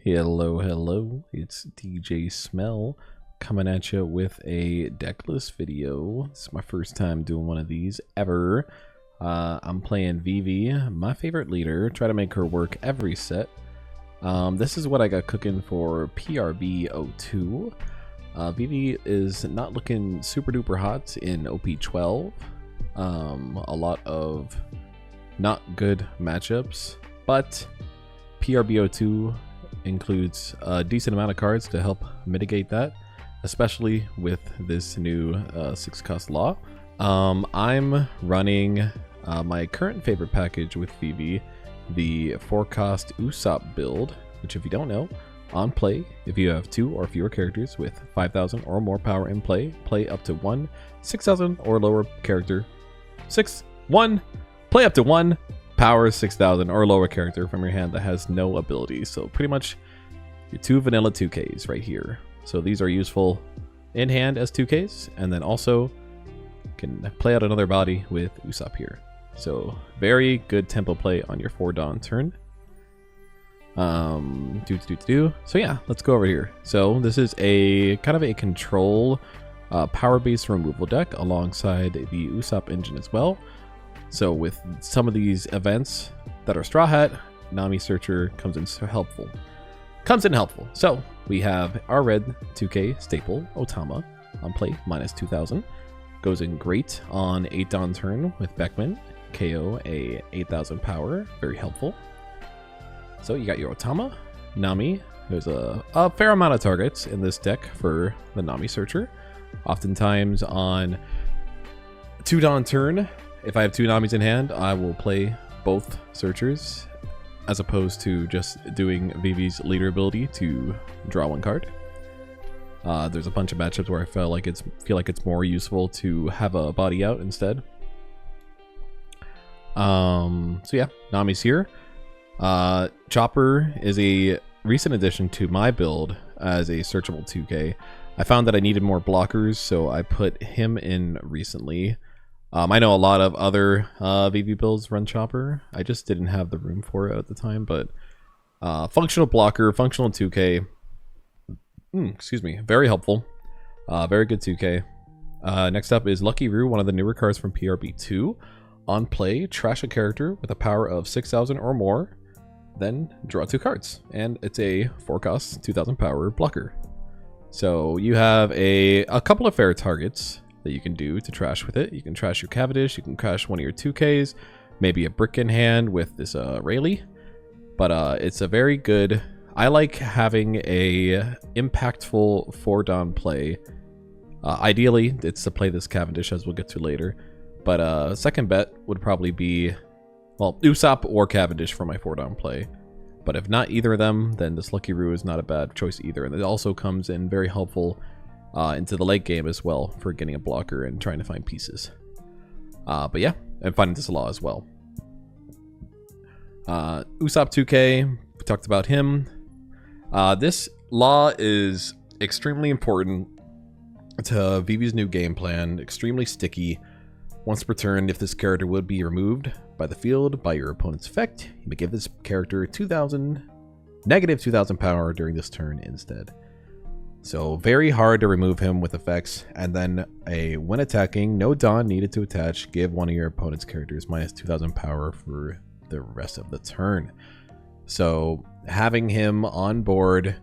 Hello, it's DJ Smell coming at you with a decklist video. It's my first time doing one of these ever. I'm playing Vivi, my favorite leader, try to make her work every set. This is what I got cooking for PRB02. Vivi is not looking super duper hot in OP12. A lot of not good matchups, but PRB02 includes a decent amount of cards to help mitigate that, especially with this new 6 cost law. I'm running my current favorite package with Vivi, the 4 cost Usopp build, which if you don't know, on play, if you have 2 or fewer characters with 5,000 or more power in play, play up to 1 6,000 or lower character. 1 play up to 1 power 6,000 or lower character from your hand that has no abilities. So pretty much your 2 vanilla 2Ks right here. So these are useful in hand as 2Ks, and then also can play out another body with Usopp here. So very good tempo play on your 4 Dawn turn. So yeah, let's go over here. So this is a kind of a control power based removal deck alongside the Usopp engine as well. So with some of these events that are Straw Hat, Nami Searcher comes in helpful. So we have our red 2K staple, Otama, on play, minus 2,000. Goes in great on 8 Dawn turn with Beckman. KO a 8,000 power, very helpful. So you got your Otama, Nami. There's a fair amount of targets in this deck for the Nami Searcher. Oftentimes on 2 Dawn turn, if I have 2 Namis in hand, I will play both Searchers, as opposed to just doing Vivi's leader ability to draw 1 card. There's a bunch of matchups where I feel like it's more useful to have a body out instead. So yeah, Nami's here. Chopper is a recent addition to my build as a searchable 2K. I found that I needed more blockers, so I put him in recently. I know a lot of other Vivi builds run Chopper. I just didn't have the room for it at the time, but functional blocker, functional 2K. Excuse me, very helpful. Very good 2K. Next up is Lucky Roo, one of the newer cards from PRB2. On play, trash a character with a power of 6,000 or more, then draw 2 cards. And it's a 4 cost, 2,000 power blocker. So you have a couple of fair targets that you can do to trash with it. You can trash your Cavendish, you can trash one of your 2Ks, maybe a brick in hand with this Rayleigh. But it's a very good... I like having a impactful 4 Dawn play. Ideally, it's to play this Cavendish, as we'll get to later. But second bet would probably be, well, Usopp or Cavendish for my 4 Dawn play. But if not either of them, then this Lucky Roo is not a bad choice either. And it also comes in very helpful into the late game as well for getting a blocker and trying to find pieces. But yeah, and finding this law as well. Usopp 2K, we talked about him. This law is extremely important to Vivi's new game plan, extremely sticky. Once per turn, if this character would be removed by the field by your opponent's effect, you may give this character negative 2,000 power during this turn instead. So very hard to remove him with effects, and then when attacking, no Dawn needed to attach, give one of your opponent's characters minus 2,000 power for the rest of the turn. So having him on board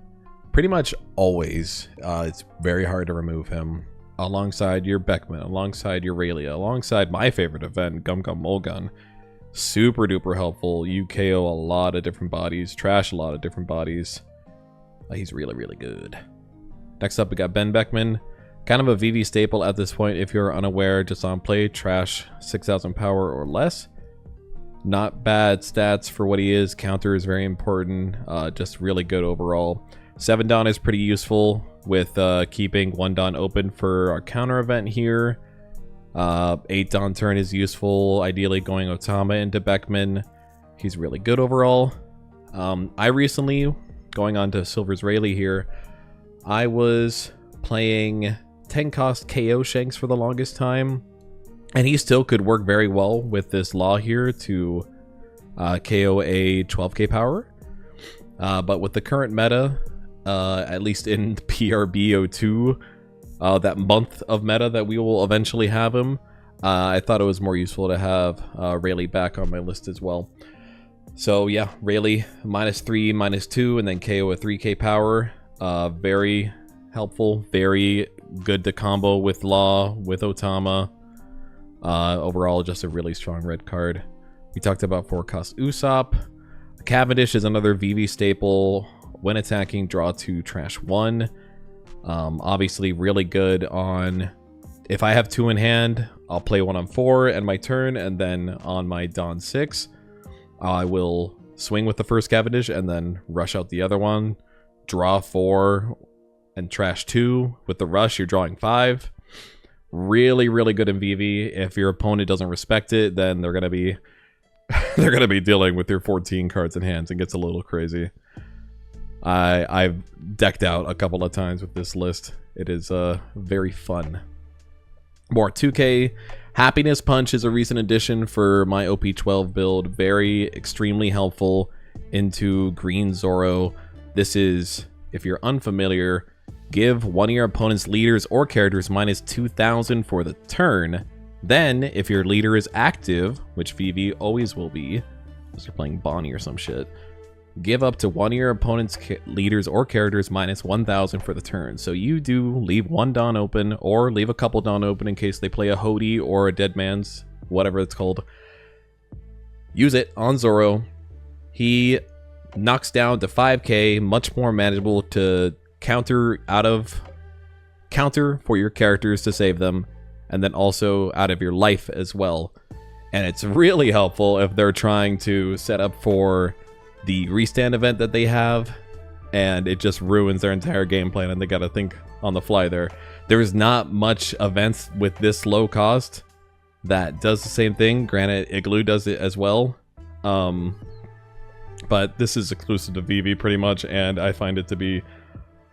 pretty much always, it's very hard to remove him. Alongside your Beckman, alongside your Rayleigh, alongside my favorite event, Gum Gum Mulgun. Super duper helpful. You KO a lot of different bodies, trash a lot of different bodies. He's really, really good. Next up, we got Ben Beckman. Kind of a Vivi staple at this point. If you're unaware, just on play, trash 6,000 power or less. Not bad stats for what he is. Counter is very important. Just really good overall. 7 Dawn is pretty useful with keeping 1 Dawn open for our counter event here. 8 Dawn turn is useful, ideally going Otama into Beckman. He's really good overall. I recently, going on to Silver's Rayleigh here, I was playing 10 cost KO Shanks for the longest time, and he still could work very well with this law here to KO a 12k power. But with the current meta, at least in PRB02, that month of meta that we will eventually have him, I thought it was more useful to have Rayleigh back on my list as well. So yeah, Rayleigh -3, -2, and then KO with 3k power. Very helpful, very good to combo with Law, with Otama. Overall, just a really strong red card. We talked about 4-cost Usopp. Cavendish is another Vivi staple. When attacking, draw 2, trash 1. Obviously really good on... If I have 2 in hand, I'll play 1 on 4 and my turn, and then on my Dawn 6, I will swing with the first Cavendish and then rush out the other one. Draw 4 and trash 2. With the rush, you're drawing 5. Really, really good in Vivi. If your opponent doesn't respect it, then they're gonna be dealing with your 14 cards in hands and gets a little crazy. I've decked out a couple of times with this list. It is very fun. More 2k. Happiness Punch is a recent addition for my OP12 build. Very extremely helpful into Green Zoro. This is, if you're unfamiliar, give one of your opponent's leaders or characters -2,000 for the turn. Then, if your leader is active, which Vivi always will be, unless you're playing Bonnie or some shit, give up to one of your opponent's leaders or characters -1,000 for the turn. So you do leave one Dawn open, or leave a couple Dawn open in case they play a Hody or a Dead Man's, whatever it's called. Use it on Zoro. He knocks down to 5k, much more manageable to counter for your characters to save them, and then also out of your life as well. And it's really helpful if they're trying to set up for the restand event that they have, and it just ruins their entire game plan and they gotta think on the fly there. There's not much events with this low cost that does the same thing. Granted, Igloo does it as well. But this is exclusive to Vivi pretty much, and I find it to be...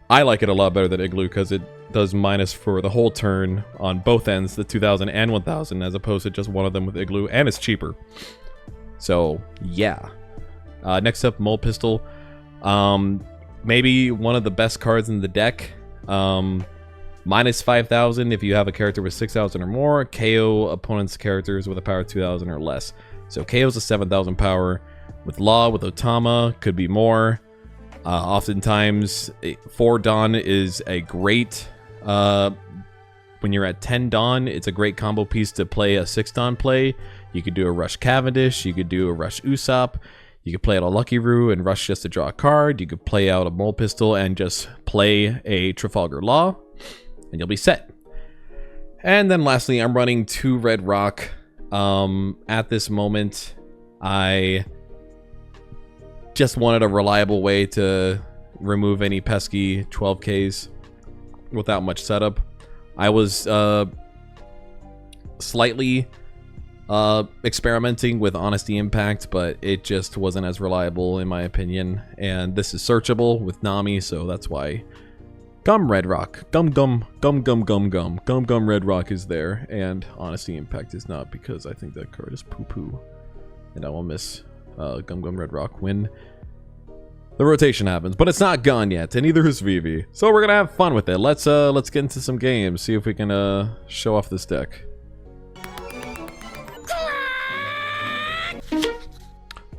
I like it a lot better than Igloo because it does minus for the whole turn on both ends, the 2,000 and 1,000, as opposed to just one of them with Igloo, and it's cheaper. So, yeah. Next up, Mole Pistol. Maybe one of the best cards in the deck. Minus 5,000 if you have a character with 6,000 or more. KO opponent's characters with a power 2,000 or less. So KO's a 7,000 power. With Law, with Otama, could be more. Oftentimes, 4 Dawn is a great... when you're at 10 Dawn, it's a great combo piece to play a 6 Dawn play. You could do a Rush Cavendish, you could do a Rush Usopp, you could play out a Lucky Roo and rush just to draw a card, you could play out a Mole Pistol and just play a Trafalgar Law, and you'll be set. And then lastly, I'm running 2 Red Rock. At this moment, I just wanted a reliable way to remove any pesky 12Ks without much setup. I was slightly experimenting with Honesty Impact, but it just wasn't as reliable in my opinion. And this is searchable with Nami, so that's why Gum Red Rock. Gum Red Rock is there, and Honesty Impact is not, because I think that card is poo-poo. And I will miss Gum Red Rock when the rotation happens. But it's not gone yet, and neither is Vivi. So we're gonna have fun with it. Let's get into some games, see if we can show off this deck.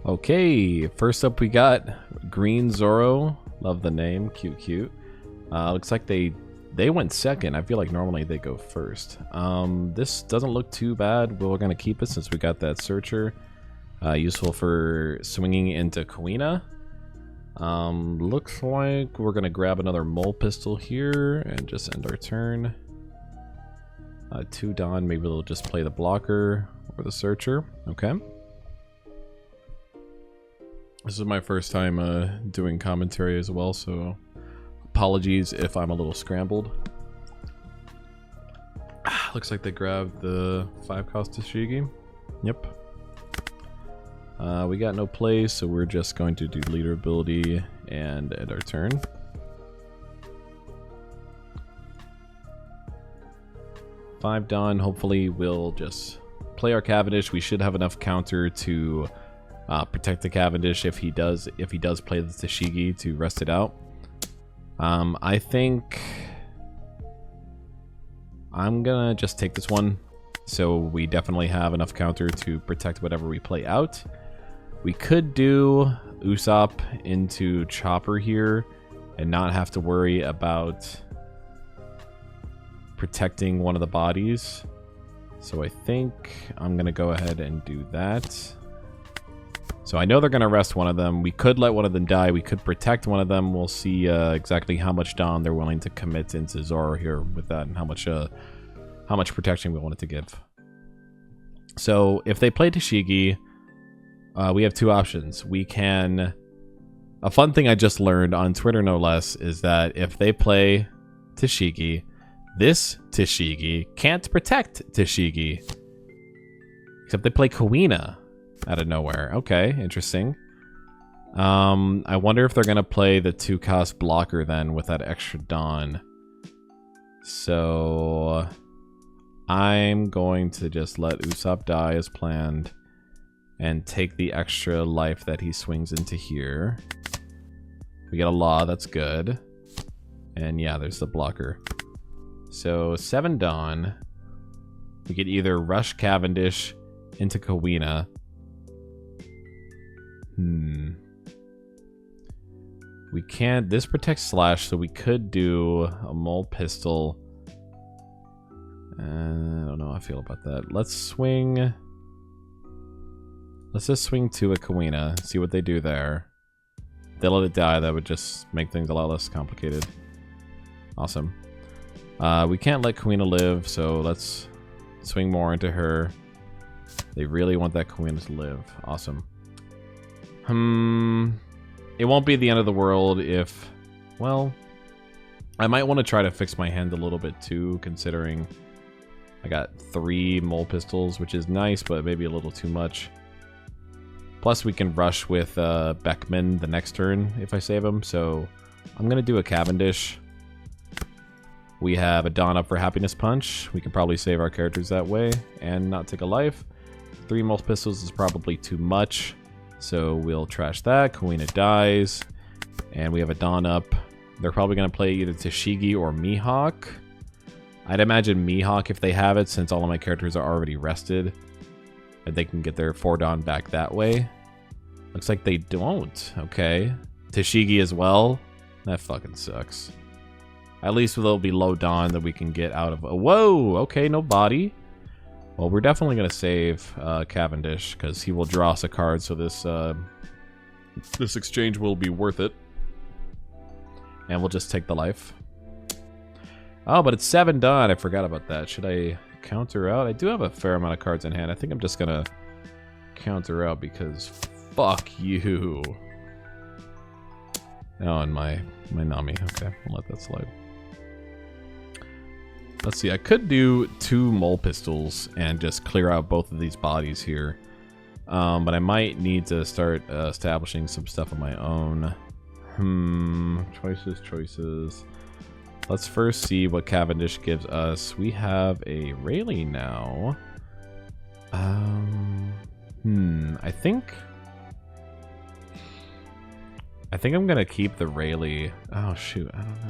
Okay, first up we got Green Zoro. Love the name, cute. Looks like they went second. I feel like normally they go first. This doesn't look too bad, but we're gonna keep it since we got that searcher. Useful for swinging into Kuina. Looks like we're gonna grab another Mole Pistol here and just end our turn. 2 Dawn, maybe they'll just play the blocker or the searcher. Okay. This is my first time doing commentary as well, so apologies if I'm a little scrambled. Looks like they grabbed the 5-cost Tashigi. Yep. We got no play, so we're just going to do leader ability and end our turn. Five Dawn, hopefully we'll just play our Cavendish. We should have enough counter to protect the Cavendish if he does play the Tashigi to rest it out. I think I'm gonna just take this one, so we definitely have enough counter to protect whatever we play out. We could do Usopp into Chopper here and not have to worry about protecting one of the bodies. So I think I'm gonna go ahead and do that. So I know they're gonna rest one of them. We could let one of them die. We could protect one of them. We'll see exactly how much Dawn they're willing to commit into Zoro here with that, and how much protection we wanted to give. So if they play Tashigi, we have two options. We can... A fun thing I just learned on Twitter, no less, is that if they play Tashigi, this Tashigi can't protect Tashigi. Except they play Kuina out of nowhere. Okay, interesting. I wonder if they're going to play the 2-cost blocker then with that extra Dawn. So I'm going to just let Usopp die as planned and take the extra life that he swings into here. We get a Law, that's good. And yeah, there's the blocker. So 7 Dawn. We could either rush Cavendish into Kuina. We can't. This protects Slash, so we could do a mole pistol. I don't know how I feel about that. Let's swing. Let's just swing to a Kuina, see what they do there. If they let it die, that would just make things a lot less complicated. Awesome. We can't let Kuina live, so let's swing more into her. They really want that Kuina to live. Awesome. It won't be the end of the world if... Well, I might want to try to fix my hand a little bit too, considering I got 3 mole pistols, which is nice, but maybe a little too much. Plus, we can rush with Beckman the next turn if I save him, so I'm going to do a Cavendish. We have a Dawn up for Happiness Punch. We can probably save our characters that way and not take a life. 3 mole pistols is probably too much, so we'll trash that. Kuina dies, and we have a Dawn up. They're probably going to play either Tashigi or Mihawk. I'd imagine Mihawk if they have it, since all of my characters are already rested. And they can get their 4 Dawn back that way. Looks like they don't. Okay. Tashigi as well. That fucking sucks. At least there'll be low Dawn that we can get out of... Whoa! Okay, no body. Well, we're definitely going to save Cavendish, because he will draw us a card, so this exchange will be worth it. And we'll just take the life. Oh, but it's 7 Dawn. I forgot about that. Should I counter out? I do have a fair amount of cards in hand. I think I'm just gonna counter out because fuck you. Oh, and my Nami. Okay, I'll let that slide. Let's see. I could do 2 mole pistols and just clear out both of these bodies here. But I might need to start establishing some stuff of my own. Choices. Let's first see what Cavendish gives us. We have a Rayleigh now. I think I'm gonna keep the Rayleigh. Oh shoot, I don't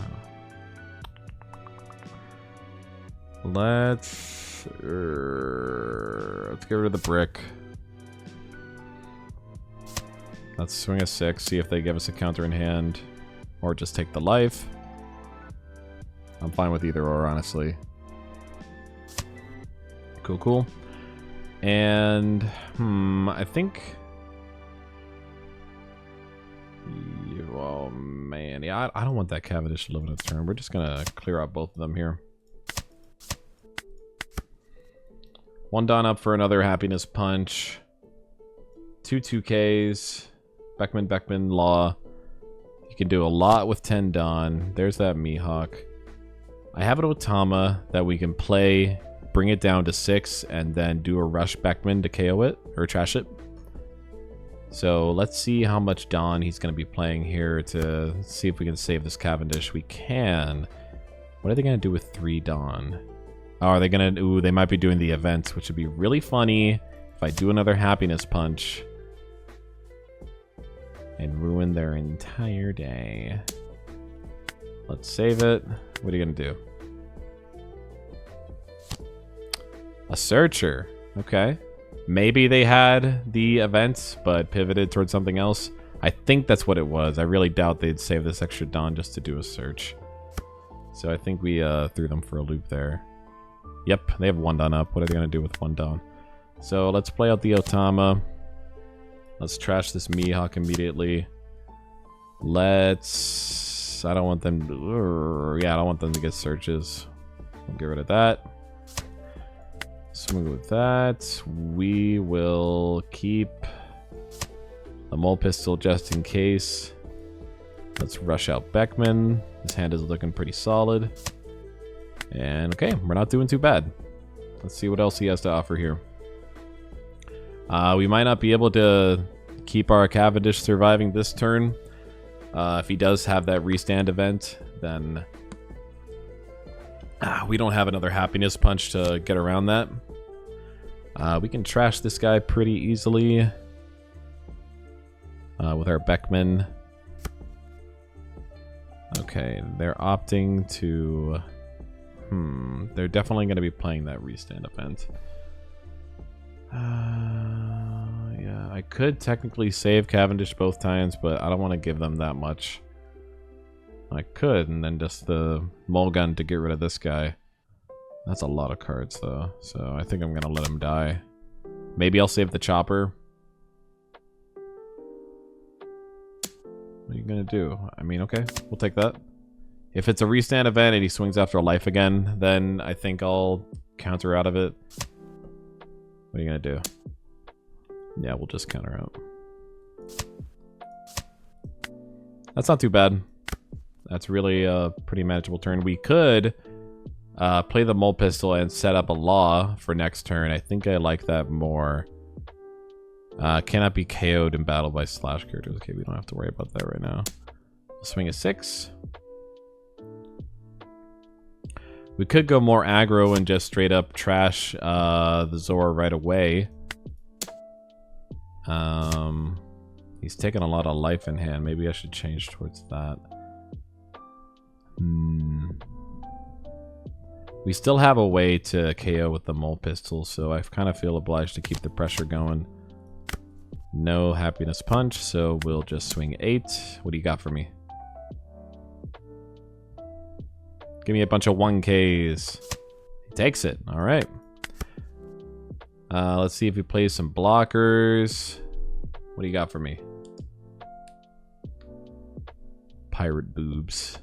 know. Let's get rid of the brick. Let's swing a 6, see if they give us a counter in hand, or just take the life. I'm fine with either or, honestly. Cool. And, I think... Oh, man. Yeah, I don't want that Cavendish to live in its turn. We're just gonna clear out both of them here. 1 Dawn up for another Happiness Punch. 2 2Ks. Beckman, Law. You can do a lot with 10 Dawn. There's that Mihawk. I have an Otama that we can play, bring it down to 6, and then do a rush Beckman to KO it, or trash it. So let's see how much Dawn he's going to be playing here to see if we can save this Cavendish. We can. What are they going to do with 3 Dawn? Oh, are they going to... Ooh, they might be doing the event, which would be really funny if I do another Happiness Punch. and ruin their entire day. Let's save it. What are you gonna do? A searcher. Okay. Maybe they had the event, but pivoted towards something else. I think that's what it was. I really doubt they'd save this extra Dawn just to do a search. So I think we threw them for a loop there. Yep, they have 1 Dawn up. What are they going to do with 1 Dawn? So let's play out the Otama. Let's trash this Mihawk immediately. Let's... I don't want them to... Yeah, I don't want them to get searches. We'll get rid of that. Swing with that. We will keep the mole pistol just in case. Let's rush out Beckman. His hand is looking pretty solid. And okay, we're not doing too bad. Let's see what else he has to offer here. We might not be able to keep our Cavendish surviving this turn. If he does have that restand event, then we don't have another happiness punch to get around that. We can trash this guy pretty easily with our Beckman. Okay, they're opting to... they're definitely going to be playing that restand event. Yeah, I could technically save Cavendish both times, but I don't want to give them that much. I could, and then just the Mulgun to get rid of this guy. That's a lot of cards, though, so I think I'm going to let him die. Maybe I'll save the Chopper. What are you going to do? I mean, okay, we'll take that. If it's a restand event and he swings after a life again, then I think I'll counter out of it. What are you going to do? Yeah, we'll just counter out. That's not too bad. That's really a pretty manageable turn. We could play the mole pistol and set up a law for next turn. I think I like that more. Cannot be KO'd in battle by slash characters. Okay, we don't have to worry about that right now. We'll swing a 6. We could go more aggro and just straight up trash the Zoro right away. He's taking a lot of life in hand. Maybe I should change towards that. We still have a way to KO with the mole pistol, so I kind of feel obliged to keep the pressure going. No happiness punch, so we'll just swing 8. What do you got for me? Give me a bunch of 1Ks. He takes it. All right. Let's see if he plays some blockers. What do you got for me? Pirate boobs.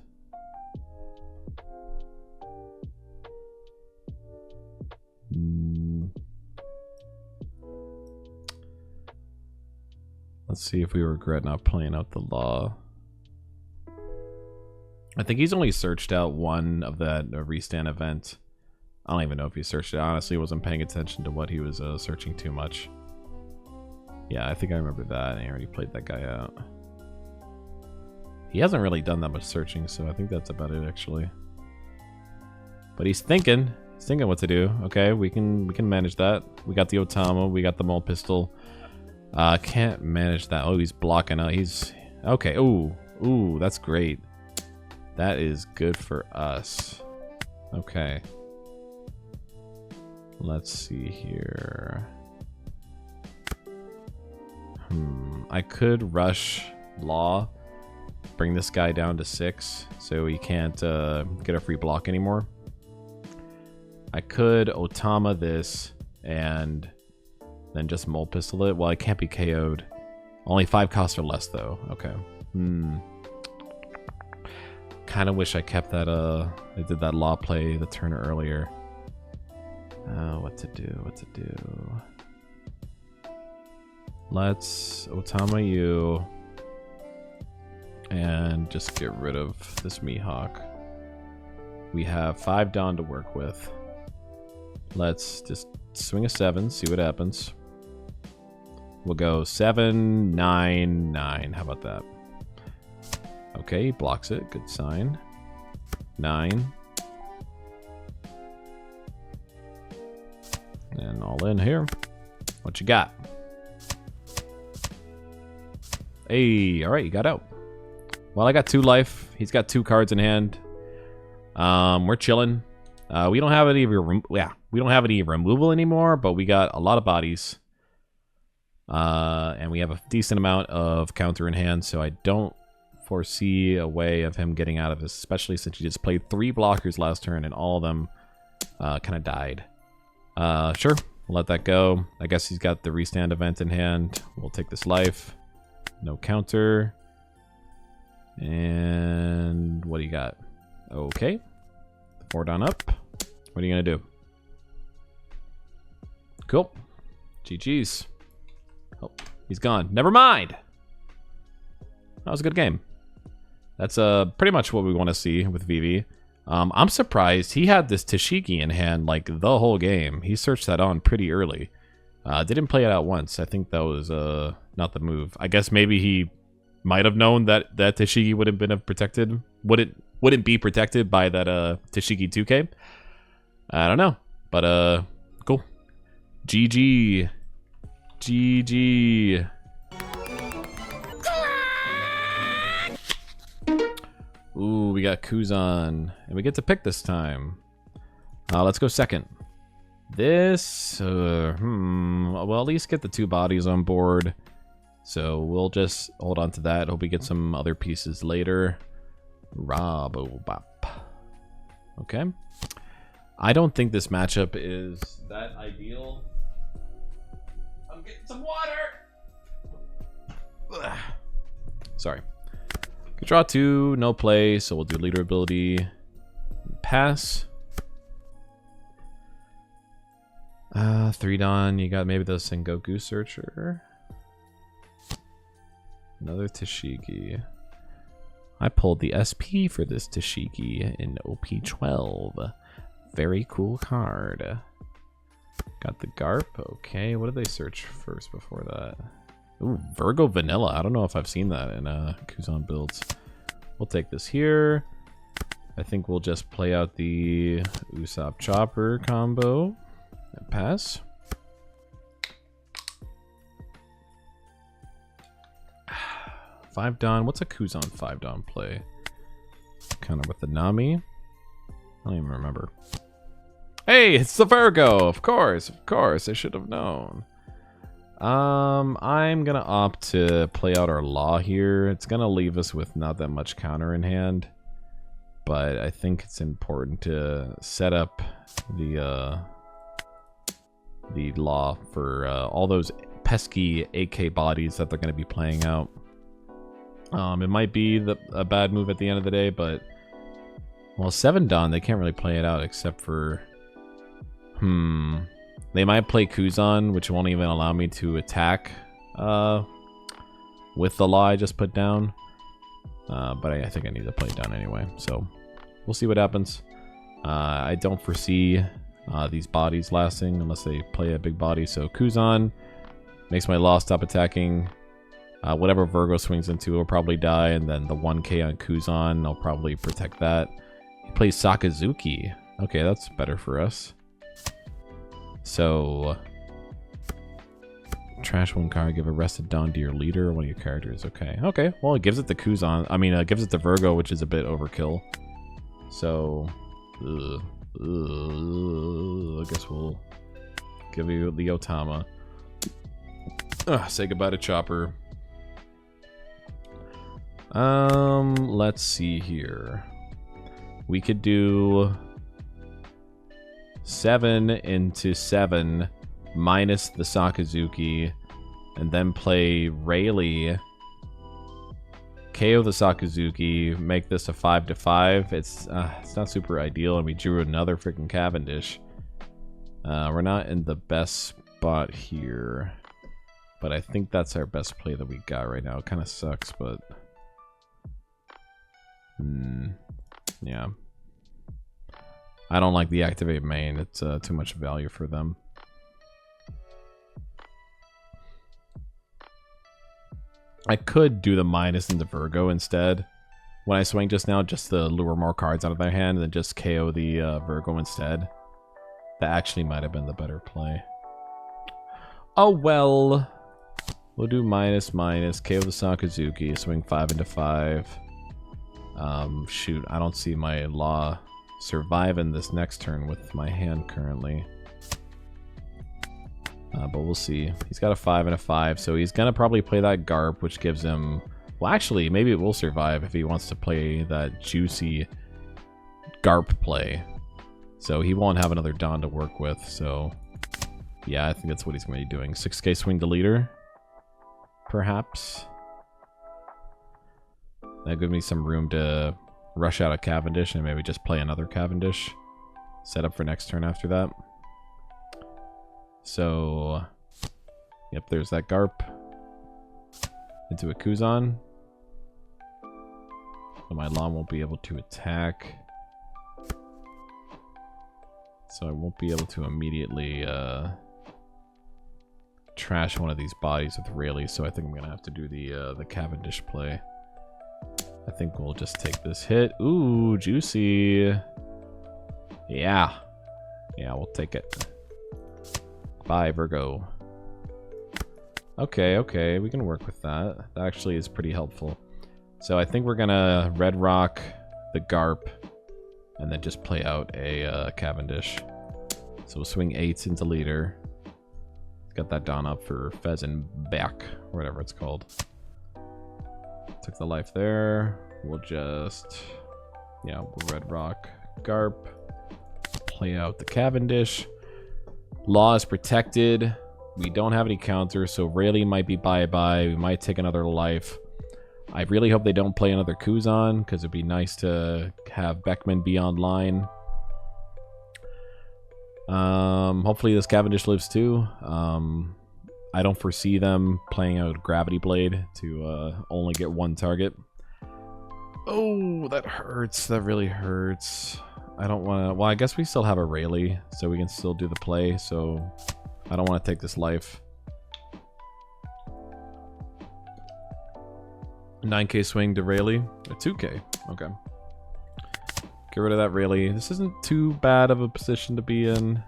Let's see if we regret not playing out the law. I think he's only searched out one of that restand event. I don't even know if he searched it. I honestly wasn't paying attention to what he was searching too much. Yeah, I think I remember that. I already played that guy out. He hasn't really done that much searching, so I think that's about it actually. But he's thinking. He's thinking what to do. Okay, we can manage that. We got the Otama. We got the mole pistol. Can't manage that. Oh, he's blocking out. He's okay. Ooh, that's great. That is good for us. Okay. Let's see here. I could rush Law, bring this guy down to 6, so he can't get a free block anymore. I could Otama this and then just mole pistol it. Well, it can't be KO'd. Only 5 costs or less though. Okay. Kind of wish I kept that I did that law play the turn earlier. What to do. Let's Otama you and just get rid of this Mihawk. We have 5 Dawn to work with. Let's just swing a 7, see what happens. We'll go 7, 9, 9. How about that? Okay, he blocks it. Good sign. 9. And all in here. What you got? Hey, alright, you got out. Well, I got 2 life. He's got 2 cards in hand. We're chilling. We don't have any we don't have any removal anymore, but we got a lot of bodies. And we have a decent amount of counter in hand, so I don't foresee a way of him getting out of this, especially since he just played 3 blockers last turn and all of them kind of died. Sure, we'll let that go. I guess he's got the restand event in hand. We'll take this life. No counter. And what do you got? Okay. 4 down up. What are you going to do? Cool. GG's. Oh, he's gone. Never mind. That was a good game. That's pretty much what we want to see with Vivi. I'm surprised he had this Tashiki in hand like the whole game. He searched that on pretty early. Didn't play it out once. I think that was not the move. I guess maybe he might have known that Tashiki would have been protected. Wouldn't be protected by that Tashiki 2K. I don't know, but cool. GG. GG. Ooh, we got Kuzan. And we get to pick this time. Let's go second. This, well, at least get the 2 bodies on board. So we'll just hold on to that. Hope we get some other pieces later. Robobop. Okay. I don't think this matchup is that ideal. I'm getting some water! Ugh. Sorry. Could draw 2, no play, so we'll do leader ability. Pass. 3 Dawn, you got maybe the Sengoku Searcher. Another Tashiki. I pulled the SP for this Tashiki in OP12. Very cool card. Got the Garp. Okay, what did they search first before that? Ooh, Virgo Vanilla. I don't know if I've seen that in Kuzan builds. We'll take this here. I think we'll just play out the Usopp Chopper combo and pass. Five Dawn. What's a Kuzan 5 Dawn play? Kind of with the Nami. I don't even remember. Hey, it's the Virgo! Of course, I should have known. I'm gonna opt to play out our Law here. It's gonna leave us with not that much counter in hand, but I think it's important to set up the Law for all those pesky AK bodies that they're gonna be playing out. It might be a bad move at the end of the day, but well, 7 Dawn, they can't really play it out except for they might play Kuzan, which won't even allow me to attack with the Law I just put down. But I think I need to play it down anyway, so we'll see what happens. I don't foresee these bodies lasting unless they play a big body, so Kuzan makes my Law stop attacking. Whatever Virgo swings into will probably die, and then the 1k on Kuzan, I'll probably protect that. He plays Sakazuki. Okay, that's better for us. So, trash 1 card, give a rested Dawn to your leader, one of your characters. Okay, okay. Well, it gives it to Kuzan. I mean, it gives it to Virgo, which is a bit overkill. So, I guess we'll give you the Otama. Say goodbye to Chopper. Let's see here. We could do 7 into 7 minus the Sakazuki, and then play Rayleigh, KO the Sakazuki, make this a 5/5. It's not super ideal, and we drew another freaking Cavendish. We're not in the best spot here, but I think that's our best play that we got right now. It kind of sucks, but yeah. I don't like the activate main. It's too much value for them. I could do the minus into Virgo instead when I swing just now, just to lure more cards out of their hand and then just KO the Virgo instead. That actually might have been the better play. Oh well. We'll do minus, minus. KO the Sakazuki. Swing 5 into 5. Shoot, I don't see my Law surviving this next turn with my hand currently. But we'll see. He's got a 5 and a 5, so he's gonna probably play that Garp, which gives him... Well, actually, maybe it will survive if he wants to play that juicy Garp play. So he won't have another Dawn to work with, so... Yeah, I think that's what he's going to be doing. 6k swing to leader. Perhaps. That gives me some room to rush out a Cavendish and maybe just play another Cavendish. Set up for next turn after that. So... Yep, there's that Garp. Into a Kuzan. So my Law won't be able to attack. So I won't be able to immediately trash one of these bodies with Rayleigh, so I think I'm gonna have to do the Cavendish play. I think we'll just take this hit. Ooh, juicy. Yeah. Yeah, we'll take it. Bye, Virgo. Okay, okay, we can work with that. That actually is pretty helpful. So I think we're gonna Red Rock the Garp and then just play out a Cavendish. So we'll swing 8s into leader. Got that Dawn up for Pheasant back, or whatever it's called. Took the life there. We'll just... Yeah, we'll Red Rock Garp. Play out the Cavendish. Law is protected. We don't have any counters, so Rayleigh might be bye-bye. We might take another life. I really hope they don't play another Kuzan, because it'd be nice to have Beckman be online. Hopefully this Cavendish lives too. I don't foresee them playing out Gravity Blade to only get one target. Oh, that hurts. That really hurts. I don't want to... Well, I guess we still have a Rayleigh, so we can still do the play, so I don't want to take this life. 9k swing to Rayleigh. A 2k. Okay. Get rid of that Rayleigh. This isn't too bad of a position to be in.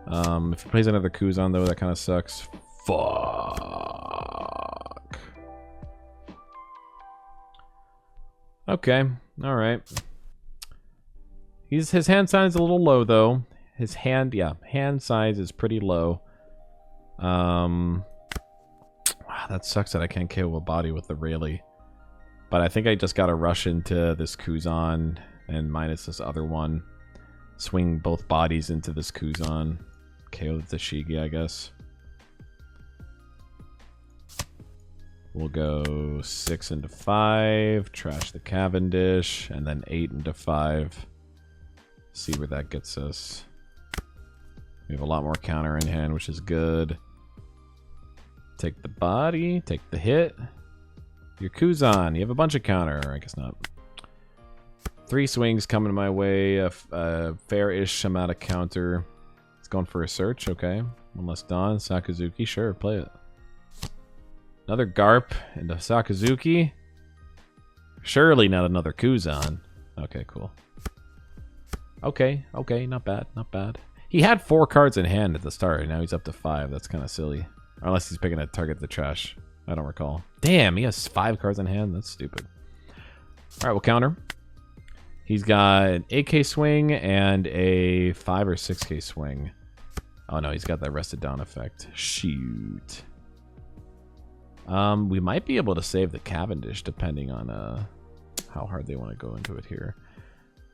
If he plays another Kuzan, though, that kind of sucks. Fuck. Okay. Alright. His hand size is a little low, though. His hand, yeah, hand size is pretty low. That sucks that I can't KO a body with the Rayleigh. But I think I just gotta rush into this Kuzan and minus this other one. Swing both bodies into this Kuzan. KO the Shigi, I guess. We'll go 6 into 5. Trash the Cavendish. And then 8 into 5. See where that gets us. We have a lot more counter in hand, which is good. Take the body. Take the hit. Your Kuzan. You have a bunch of counter. I guess not. 3 swings coming my way. A fair-ish amount of counter. It's going for a search. Okay. One less Dawn. Sakazuki. Sure, play it. Another Garp into Sakazuki. Surely not another Kuzan. Okay, cool. Okay, okay. Not bad. Not bad. He had 4 cards in hand at the start. Now he's up to 5. That's kind of silly. Unless he's picking a target the trash. I don't recall. Damn, he has 5 cards in hand? That's stupid. Alright, we'll counter. He's got an 8k swing and a 5 or 6k swing. Oh no, he's got that Rested Dawn effect. Shoot. We might be able to save the Cavendish depending on how hard they want to go into it here.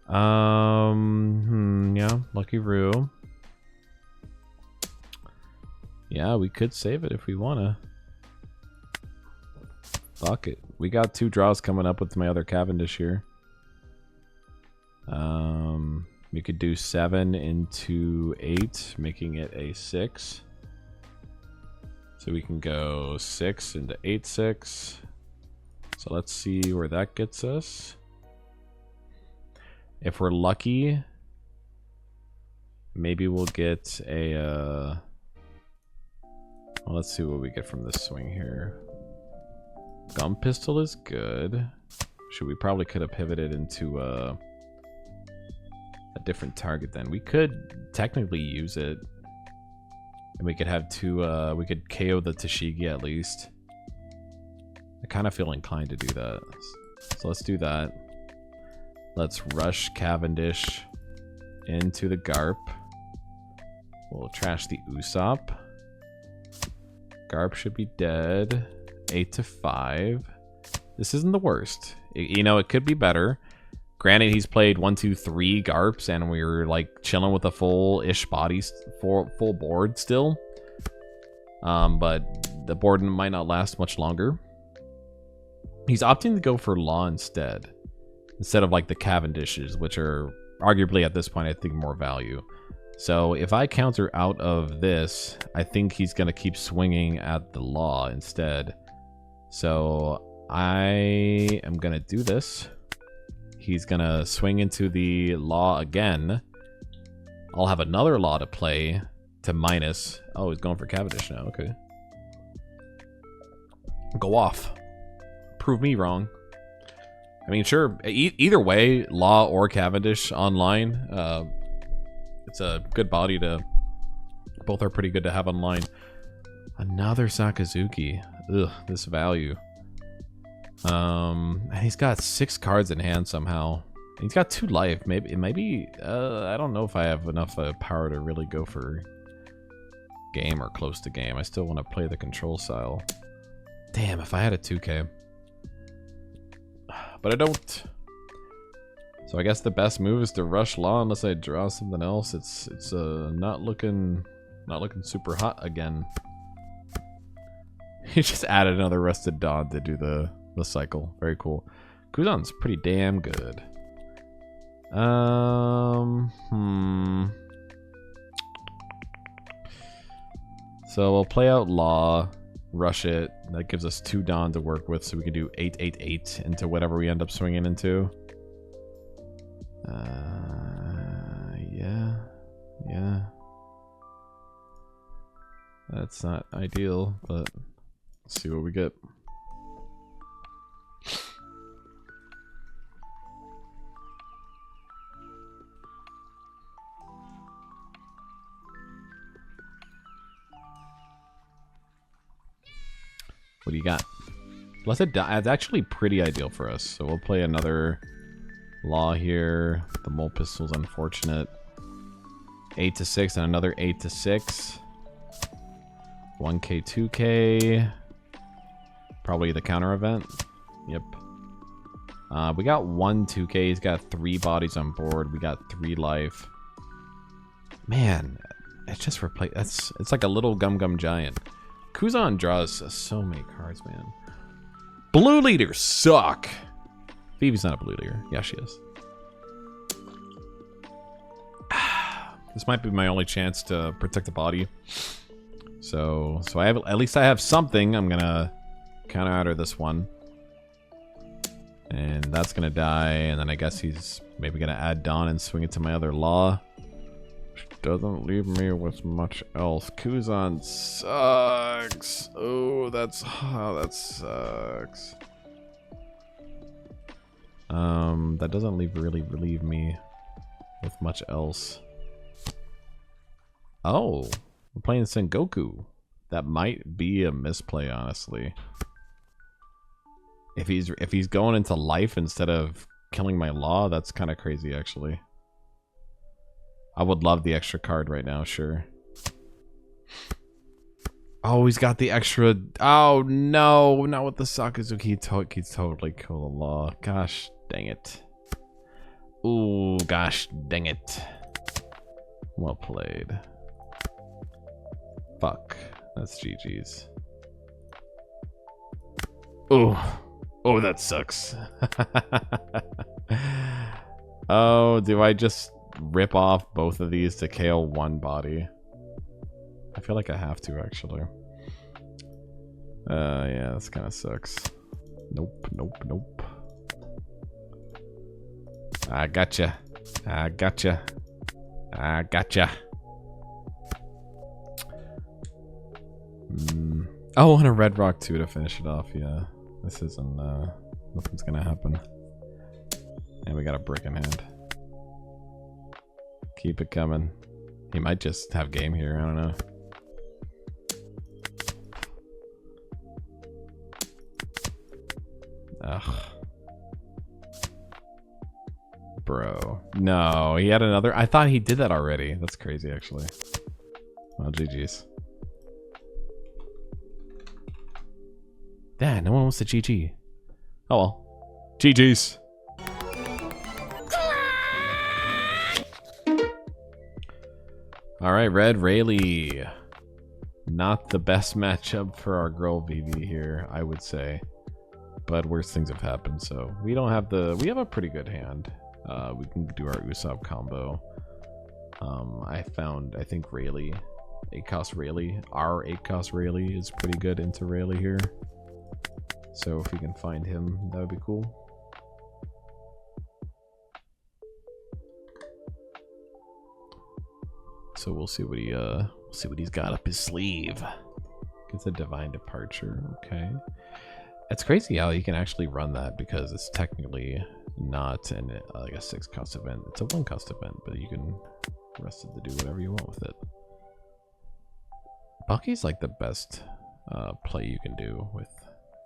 Yeah, Lucky Roo. Yeah, we could save it if we wanna. Fuck it. We got 2 draws coming up with my other Cavendish here. We could do 7 into 8, making it a 6. So we can go 6 into 8, 6. So let's see where that gets us. If we're lucky, maybe we'll get a... Well, let's see what we get from this swing here. Gun Pistol is good. We probably could have pivoted into a different target then. We could technically use it And we could have two, we could KO the Tashigi at least. I kind of feel inclined to do that. So let's do that. Let's rush Cavendish into the Garp. We'll trash the Usopp. Garp should be dead. 8-5. This isn't the worst. You know, it could be better. Granted, he's played 1, 2, 3 Garps, and we were like chilling with a full-ish body, full board still. But the board might not last much longer. He's opting to go for Law instead of like the Cavendishes, which are arguably at this point I think more value. So if I counter out of this, I think he's gonna keep swinging at the Law instead. So I am gonna do this. He's gonna swing into the Law again. I'll have another Law to play to minus. Oh, he's going for Cavendish now. Okay. Go off. Prove me wrong. I mean, sure. Either way, Law or Cavendish online. It's a good body to... Both are pretty good to have online. Another Sakazuki. Ugh, this value. And he's got 6 cards in hand somehow. He's got 2 life. Maybe I don't know if I have enough power to really go for game or close to game. I still want to play the control style. Damn, if I had a 2K. But I don't. So I guess the best move is to rush Law unless I draw something else. It's not looking super hot again. He just added another Rusted Dawn to do the cycle. Very cool. Kuzan's pretty damn good. So we'll play out Law, rush it. That gives us 2 Dawn to work with, so we can do 8/8/8 into whatever we end up swinging into. Yeah. That's not ideal, but let's see what we get. What do you got? Blessed Die. It's actually pretty ideal for us. So we'll play another Law here. The Mole Pistol's unfortunate. 8-6 and another 8-6. 1K, 2K. Probably the counter event. Yep. We got 1 2K. He's got 3 bodies on board. We got 3 life. Man, it's just replace. It's like a little Gum Giant. Kuzan draws so many cards, man. Blue leaders suck. Vivi's not a blue leader. Yeah, she is. This might be my only chance to protect the body. So I have, at least I have something. I'm gonna counter out of this one, and that's gonna die. And then I guess he's maybe gonna add Dawn and swing it to my other Law. Which doesn't leave me with much else. Kuzan sucks. Oh, that sucks. That doesn't really relieve me with much else. Oh, we're playing Sengoku. That might be a misplay, honestly. If he's going into life instead of killing my Law, that's kind of crazy, actually. I would love the extra card right now, sure. Oh, he's got the extra. Oh no, not with the Sakazuki. He's totally kill the Law. Gosh dang it. Ooh, gosh dang it. Well played. Fuck. That's GG's. Oh, that sucks. Oh, do I just rip off both of these to KO 1 body? I feel like I have to, actually. Yeah, this kind of sucks. Nope. I gotcha. Oh, and a Red Rock 2 to finish it off. Yeah, this isn't, nothing's gonna happen. And we got a brick in hand. Keep it coming. He might just have game here, I don't know. Ugh. Bro. No, he had another. I thought he did that already. That's crazy, actually. Well, GG's. Damn, no one wants to GG. Oh well. GG's. Alright, Red Rayleigh. Not the best matchup for our girl Vivi here, I would say. But worse things have happened, so we don't have the... We have a pretty good hand. We can do our Usopp combo. I think Rayleigh, 8-cost Rayleigh, our 8-cost Rayleigh is pretty good into Rayleigh here. So if we can find him, that would be cool. So we'll see what he's got up his sleeve. Gets a divine departure. Okay. It's crazy how you can actually run that because it's technically not like a 6-cost event. It's a 1-cost event, but you can rest it to do whatever you want with it. Bucky's like the best play you can do with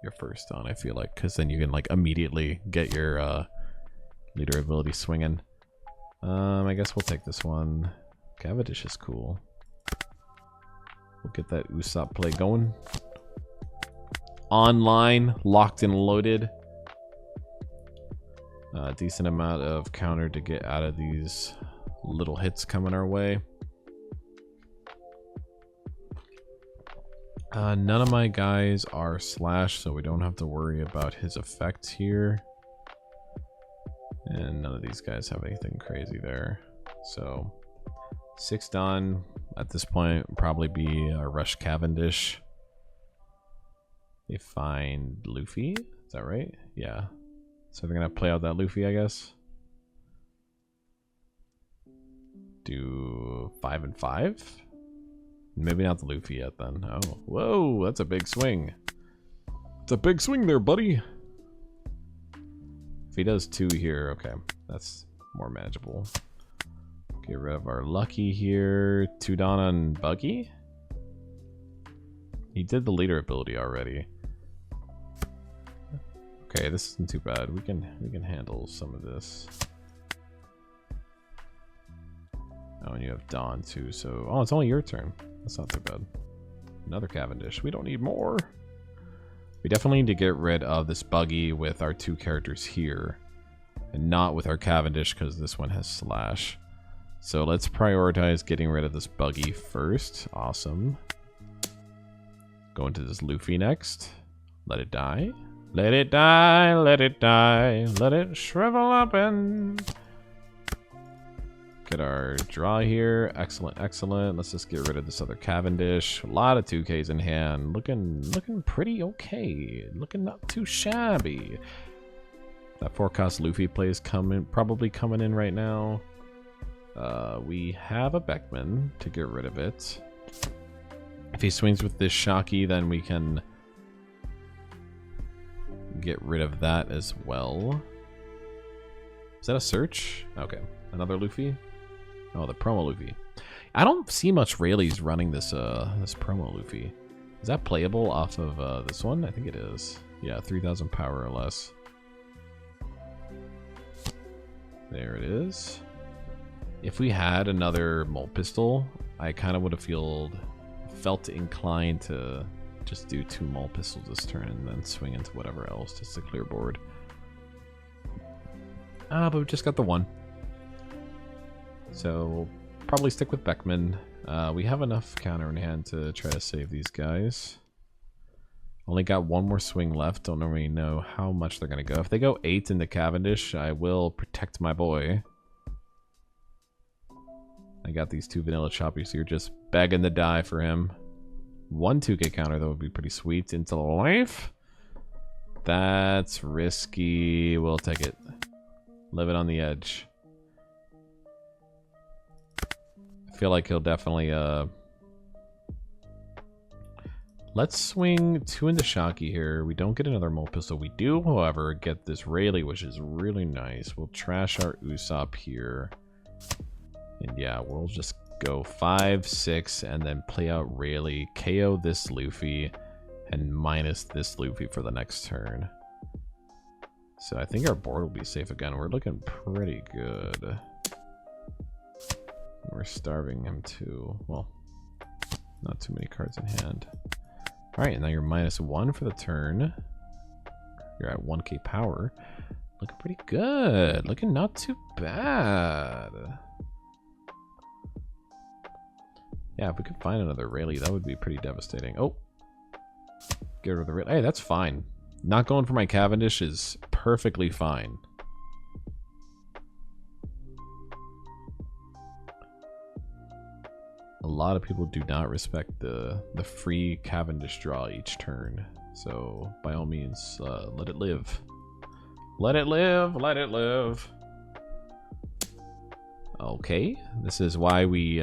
your first on, I feel like, because then you can like immediately get your leader ability swinging. I guess we'll take this one. Cavendish is cool. We'll get that Usopp play going. Online, locked and loaded. Decent amount of counter to get out of these little hits coming our way. None of my guys are slash, so we don't have to worry about his effect here. And none of these guys have anything crazy there. So 6 done at this point would probably be a Rush Cavendish. They find Luffy, is that right? Yeah. So they're gonna play out that Luffy, I guess. Do 5 and 5? Maybe not the Luffy yet then. Oh, whoa, that's a big swing. It's a big swing there, buddy. If he does 2 here, okay, that's more manageable. Get rid of our Lucky here. 2 down on Buggy. He did the leader ability already. Okay, this isn't too bad. We can handle some of this. Oh, and you have Dawn too, so... Oh, it's only your turn. That's not too bad. Another Cavendish. We don't need more. We definitely need to get rid of this Buggy with our 2 characters here. And not with our Cavendish, because this one has Slash. So let's prioritize getting rid of this Buggy first. Awesome. Go into this Luffy next. Let it die. Let it die, let it die. Let it shrivel up and... Get our draw here. Excellent, excellent. Let's just get rid of this other Cavendish. A lot of 2Ks in hand. Looking pretty okay. Looking not too shabby. That 4-cost Luffy play is probably coming in right now. We have a Beckman to get rid of it. If he swings with this Shocky, then we can get rid of that as well. Is that a search? Okay. Another Luffy? Oh, the promo Luffy. I don't see much Rayleigh's running this this promo Luffy. Is that playable off of this one? I think it is. Yeah, 3,000 power or less. There it is. If we had another Molt Pistol, I kind of would have felt inclined to just do 2 Molt Pistols this turn and then swing into whatever else just to clear board. But we just got the 1. So we'll probably stick with Beckman. We have enough counter in hand to try to save these guys. Only got 1 more swing left. Don't really know how much they're going to go. If they go 8 into Cavendish, I will protect my boy. I got these 2 vanilla choppies here just begging to die for him. 1 2K counter, though, would be pretty sweet. Into life. That's risky. We'll take it. Live it on the edge. I feel like he'll definitely, Let's swing 2 into Shocky here. We don't get another Molt Pistol. We do, however, get this Rayleigh, which is really nice. We'll trash our Usopp here. And yeah, we'll just go 5, 6, and then play out Rayleigh, KO this Luffy, and minus this Luffy for the next turn. So I think our board will be safe again. We're looking pretty good. We're starving him too. Well, not too many cards in hand. Alright, and now you're -1 for the turn. You're at 1k power. Looking pretty good. Looking not too bad. Yeah, if we could find another Rayleigh, that would be pretty devastating. Oh. Get rid of the Rayleigh. Hey, that's fine. Not going for my Cavendish is perfectly fine. A lot of people do not respect the free Cavendish draw each turn. So, by all means, let it live. Let it live, let it live. Okay, this is why we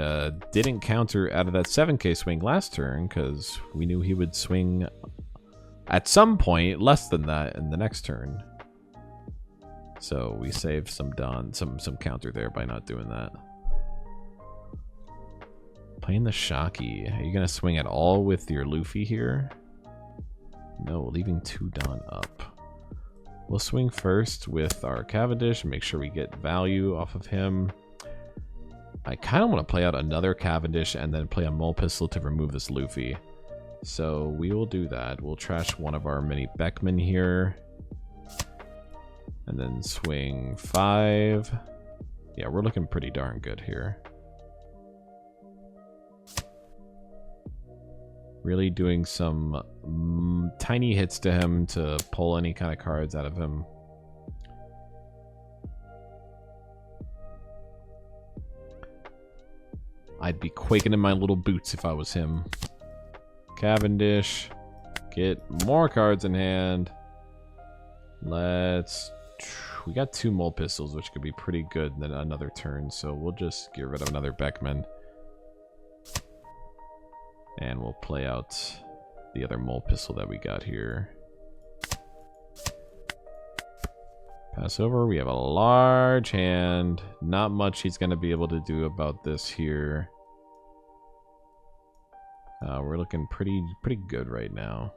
didn't counter out of that 7k swing last turn, because we knew he would swing at some point less than that in the next turn. So we saved some counter there by not doing that. Playing the Shocky. Are you going to swing at all with your Luffy here? No, leaving 2 Don up. We'll swing first with our Cavendish and make sure we get value off of him. I kind of want to play out another Cavendish and then play a Mole Pistol to remove this Luffy. So we will do that. We'll trash one of our mini Beckman here. And then swing 5. Yeah, we're looking pretty darn good here. Really doing some tiny hits to him to pull any kind of cards out of him. I'd be quaking in my little boots if I was him. Cavendish. Get more cards in hand. We got 2 Mole Pistols, which could be pretty good in another turn. So we'll just get rid of another Beckman. And we'll play out the other Mole Pistol that we got here. Pass over. We have a large hand. Not much he's going to be able to do about this here. We're looking pretty good right now.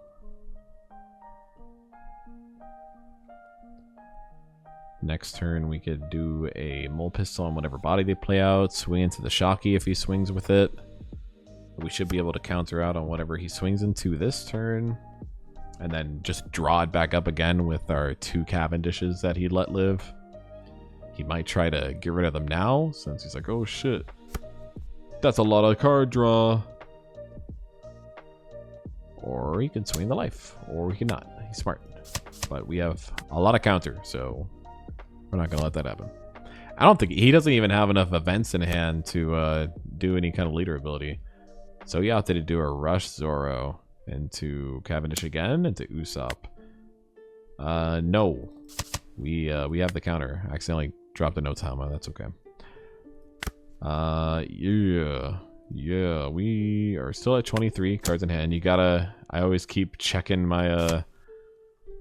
Next turn we could do a Mole Pistol on whatever body they play out. Swing into the Shocky if he swings with it. We should be able to counter out on whatever he swings into this turn. And then just draw it back up again with our 2 Cavendishes that he let live. He might try to get rid of them now, since he's like, oh shit. That's a lot of card draw. Or he can swing the life. Or he cannot. He's smart. But we have a lot of counter, so we're not going to let that happen. I don't think... He doesn't even have enough events in hand to do any kind of leader ability. So he opted to do a Rush Zoro into Cavendish again, into Usopp. No. We have the counter. I accidentally dropped the Notama. That's okay. Yeah, we are still at 23 cards in hand. You gotta... I always keep checking my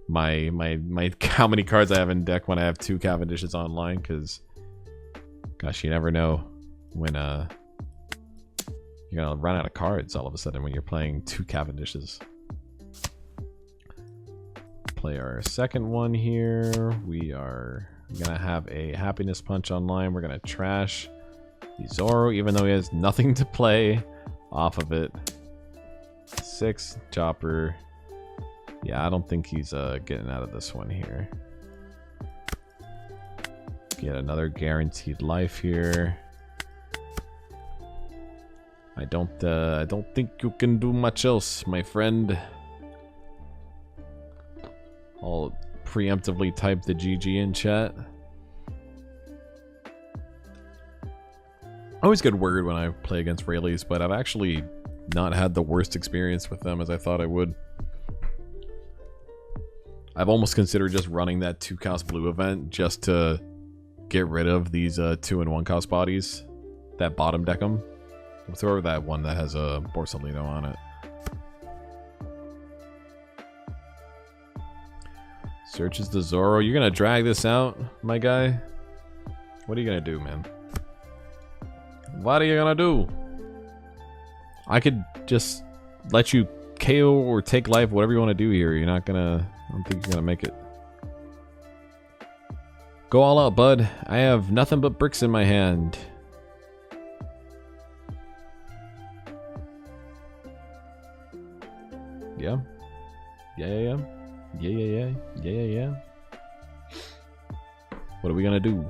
my how many cards I have in deck when I have 2 Cavendishes online, because gosh, you never know when you're gonna run out of cards all of a sudden when you're playing 2 Cavendishes. Play our second one here. We are gonna have a Happiness Punch online. We're gonna trash the Zoro, even though he has nothing to play off of it. 6 Chopper. Yeah, I don't think he's getting out of this one here. Get another guaranteed life here. I don't think you can do much else, my friend. I'll preemptively type the GG in chat. I always get worried when I play against Rayleighs, but I've actually not had the worst experience with them as I thought I would. I've almost considered just running that 2-cost blue event just to get rid of these 2- and 1-cost bodies that bottom deck them. We'll throw over that one that has a Borsalino on it. Searches the Zoro. You're gonna drag this out, my guy? What are you gonna do, man? What are you gonna do? I could just let you KO or take life, whatever you want to do here. You're not gonna... I don't think you're gonna make it. Go all out, bud. I have nothing but bricks in my hand. Yeah. Yeah. What are we gonna do?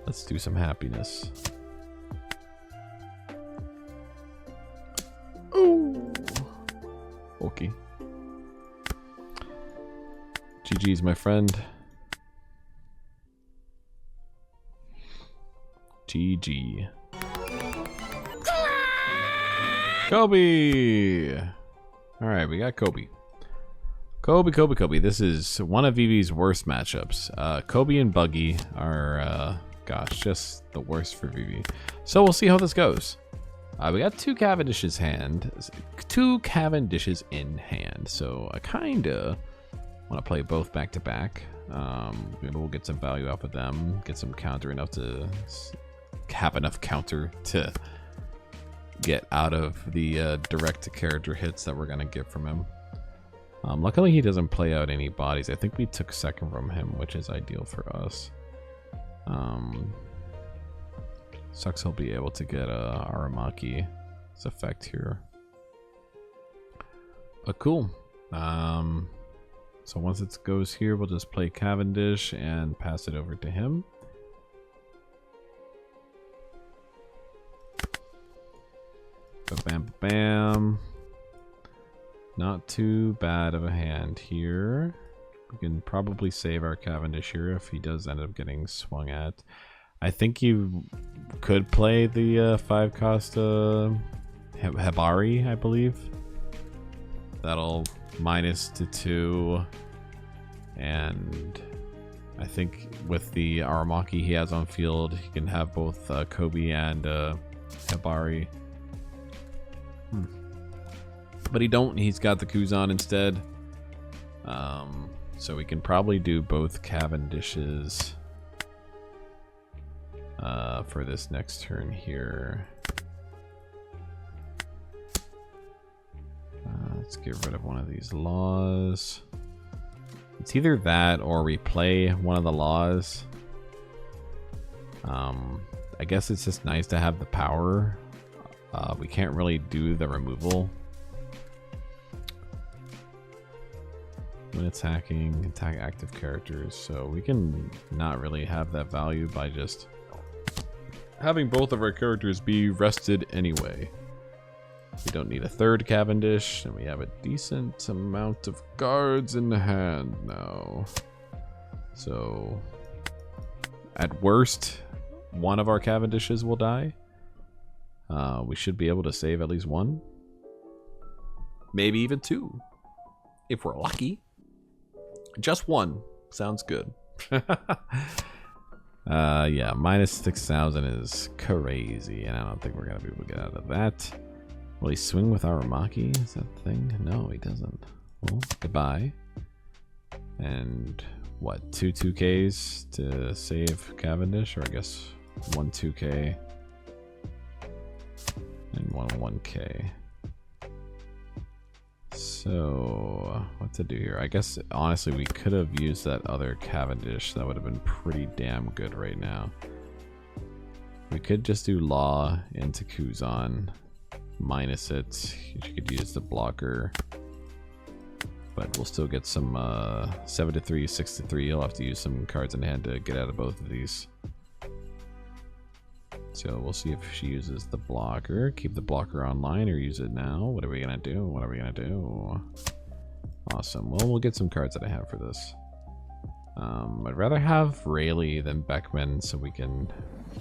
Let's do some happiness. Ooh. Okay. GG's, my friend. GG. Koby! Alright, we got Koby. Koby. This is one of Vivi's worst matchups. Koby and Buggy are, gosh, just the worst for Vivi. So we'll see how this goes. We got two Cavendishes in hand. So I kinda want to play both back to back. Maybe we'll get some value off of them, get some counter enough to have enough counter to get out of the direct to character hits that we're gonna get from him. Luckily he doesn't play out any bodies. I think we took second from him, which is ideal for us. Sucks he'll be able to get Aramaki's effect here. But cool. So once it goes here, we'll just play Cavendish and pass it over to him. Bam, bam. Not too bad of a hand here. We can probably save our Cavendish here if he does end up getting swung at. I think you could play the 5-cost Hibari, I believe. That'll minus to 2. And I think with the Aramaki he has on field, he can have both Koby and Hibari. But he's got the Kuzan instead. So we can probably do both Cavendishes for this next turn here. Let's get rid of one of these laws. It's either that or we play one of the laws. I guess it's just nice to have the power. We can't really do the removal. When attacking, attack active characters, so we can not really have that value by just having both of our characters be rested anyway. We don't need a third Cavendish, and we have a decent amount of cards in hand now. So, at worst, one of our Cavendishes will die. We should be able to save at least one. Maybe even two, if we're lucky. Just one sounds good. Yeah, minus 6,000 is crazy, and I don't think we're gonna be able to get out of that. Will he swing with Aramaki? Is that the thing? No, he doesn't. Well, goodbye. And what, 2 2Ks to save Cavendish, or I guess 1 2K and 1 1K. So, what to do here? I guess, honestly, we could have used that other Cavendish. That would have been pretty damn good right now. We could just do Law into Kuzan, minus it. You could use the blocker. But we'll still get some 7-3, 6-3. You'll have to use some cards in hand to get out of both of these. So we'll see if she uses the blocker. Keep the blocker online or use it now. What are we gonna do? What are we gonna do? Awesome. Well, we'll get some cards that I have for this. I'd rather have Rayleigh than Beckman so we can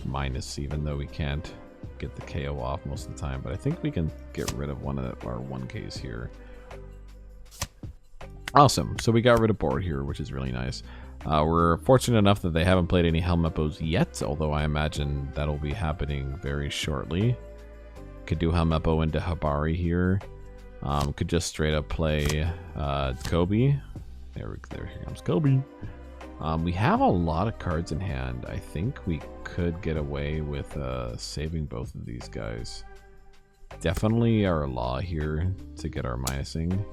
minus, even though we can't get the KO off most of the time. But I think we can get rid of one of our 1Ks here. Awesome. So we got rid of board here, which is really nice. We're fortunate enough that they haven't played any Helmeppos yet, although I imagine that'll be happening very shortly. Could do Helmeppo into Hibari here. Could just straight up play Koby. Here comes Koby. We have a lot of cards in hand. I think we could get away with saving both of these guys. Definitely our Law here to get our minusing.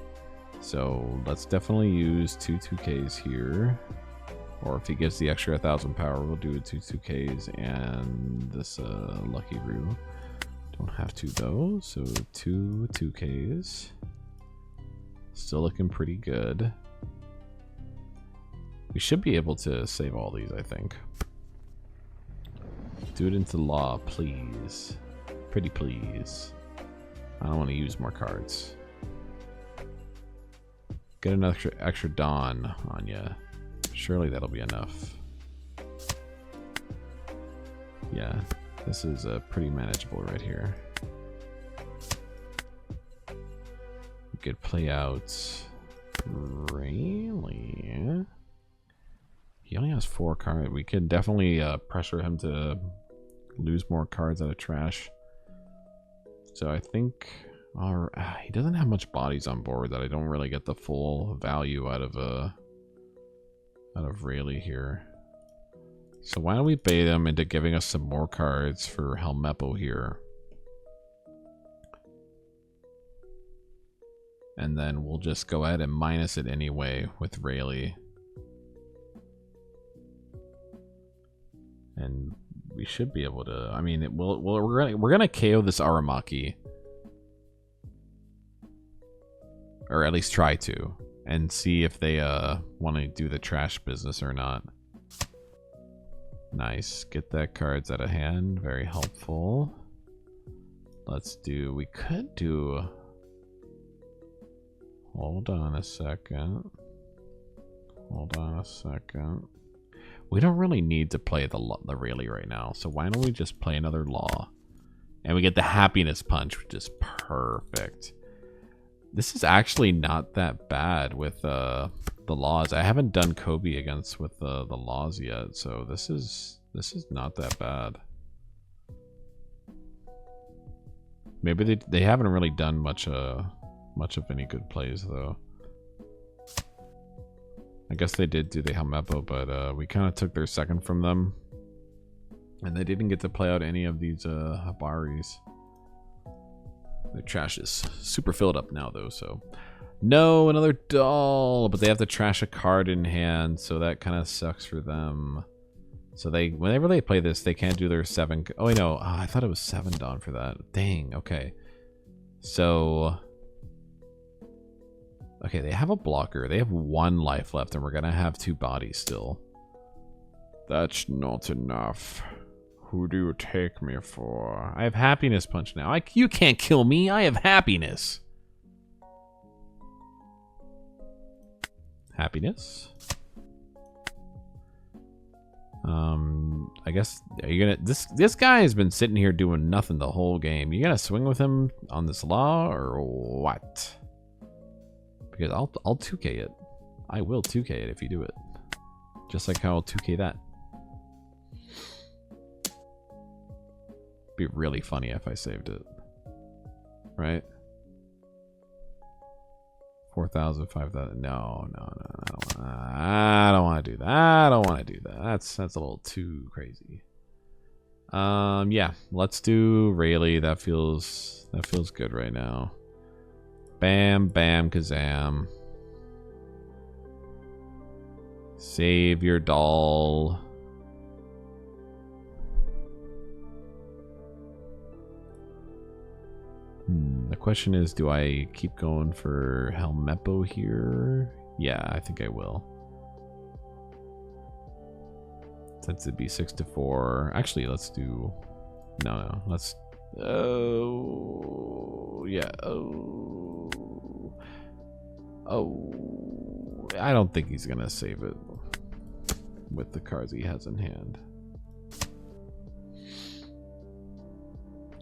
So let's definitely use 2-2Ks here. Or if he gives the extra 1,000 power, we'll do 2-2Ks and this Lucky Roo. Don't have to though, so 2-2Ks. Still looking pretty good. We should be able to save all these, I think. Do it into law, please. Pretty please. I don't want to use more cards. Get an extra Dawn on ya. Surely that'll be enough. Yeah, this is pretty manageable right here. We could play out Rayleigh. He only has 4 cards. We could definitely pressure him to lose more cards out of trash. So I think he doesn't have much bodies on board that I don't really get the full value out of Rayleigh here. So why don't we bait him into giving us some more cards for Helmeppo here. And then we'll just go ahead and minus it anyway with Rayleigh. And we should be able to, I mean, we're gonna KO this Aramaki. Or at least try to. And see if they want to do the trash business or not. Nice. Get that cards out of hand. Very helpful. Let's do, we could do, hold on a second. Hold on a second. We don't really need to play the Rayleigh right now. So why don't we just play another Law? And we get the Happiness Punch, which is perfect. This is actually not that bad with the Laws. I haven't done Koby against with the Laws yet, so this is not that bad. Maybe they haven't really done much of any good plays though. I guess they did do the Helmeppo, but we kind of took their second from them, and they didn't get to play out any of these Habaris. Their trash is super filled up now, though, so... No, another doll! But they have to trash a card in hand, so that kind of sucks for them. So whenever they play this, they can't do their 7... Oh, wait, no. Oh, I thought it was 7 Dawn for that. Dang, okay. So... Okay, they have a blocker. They have 1 life left, and we're gonna have 2 bodies still. That's not enough. Who do you take me for? I have Happiness Punch now. You can't kill me. I have Happiness. Happiness. I guess are you gonna this guy has been sitting here doing nothing the whole game. You gonna swing with him on this Law or what? Because I'll 2K it. I will 2K it if you do it. Just like how I'll 2K that. Be really funny if I saved it. Right? 4,000, 5,000. No, I don't want to do that. I don't want to do that. That's a little too crazy. Yeah, let's do Rayleigh. That feels good right now. Bam, bam, kazam. Save your doll. The question is, do I keep going for Helmeppo here? Yeah, I think I will. Since it'd be 6-4. Actually, let's do... No. Let's... Oh... Yeah. Oh... I don't think he's gonna save it with the cards he has in hand.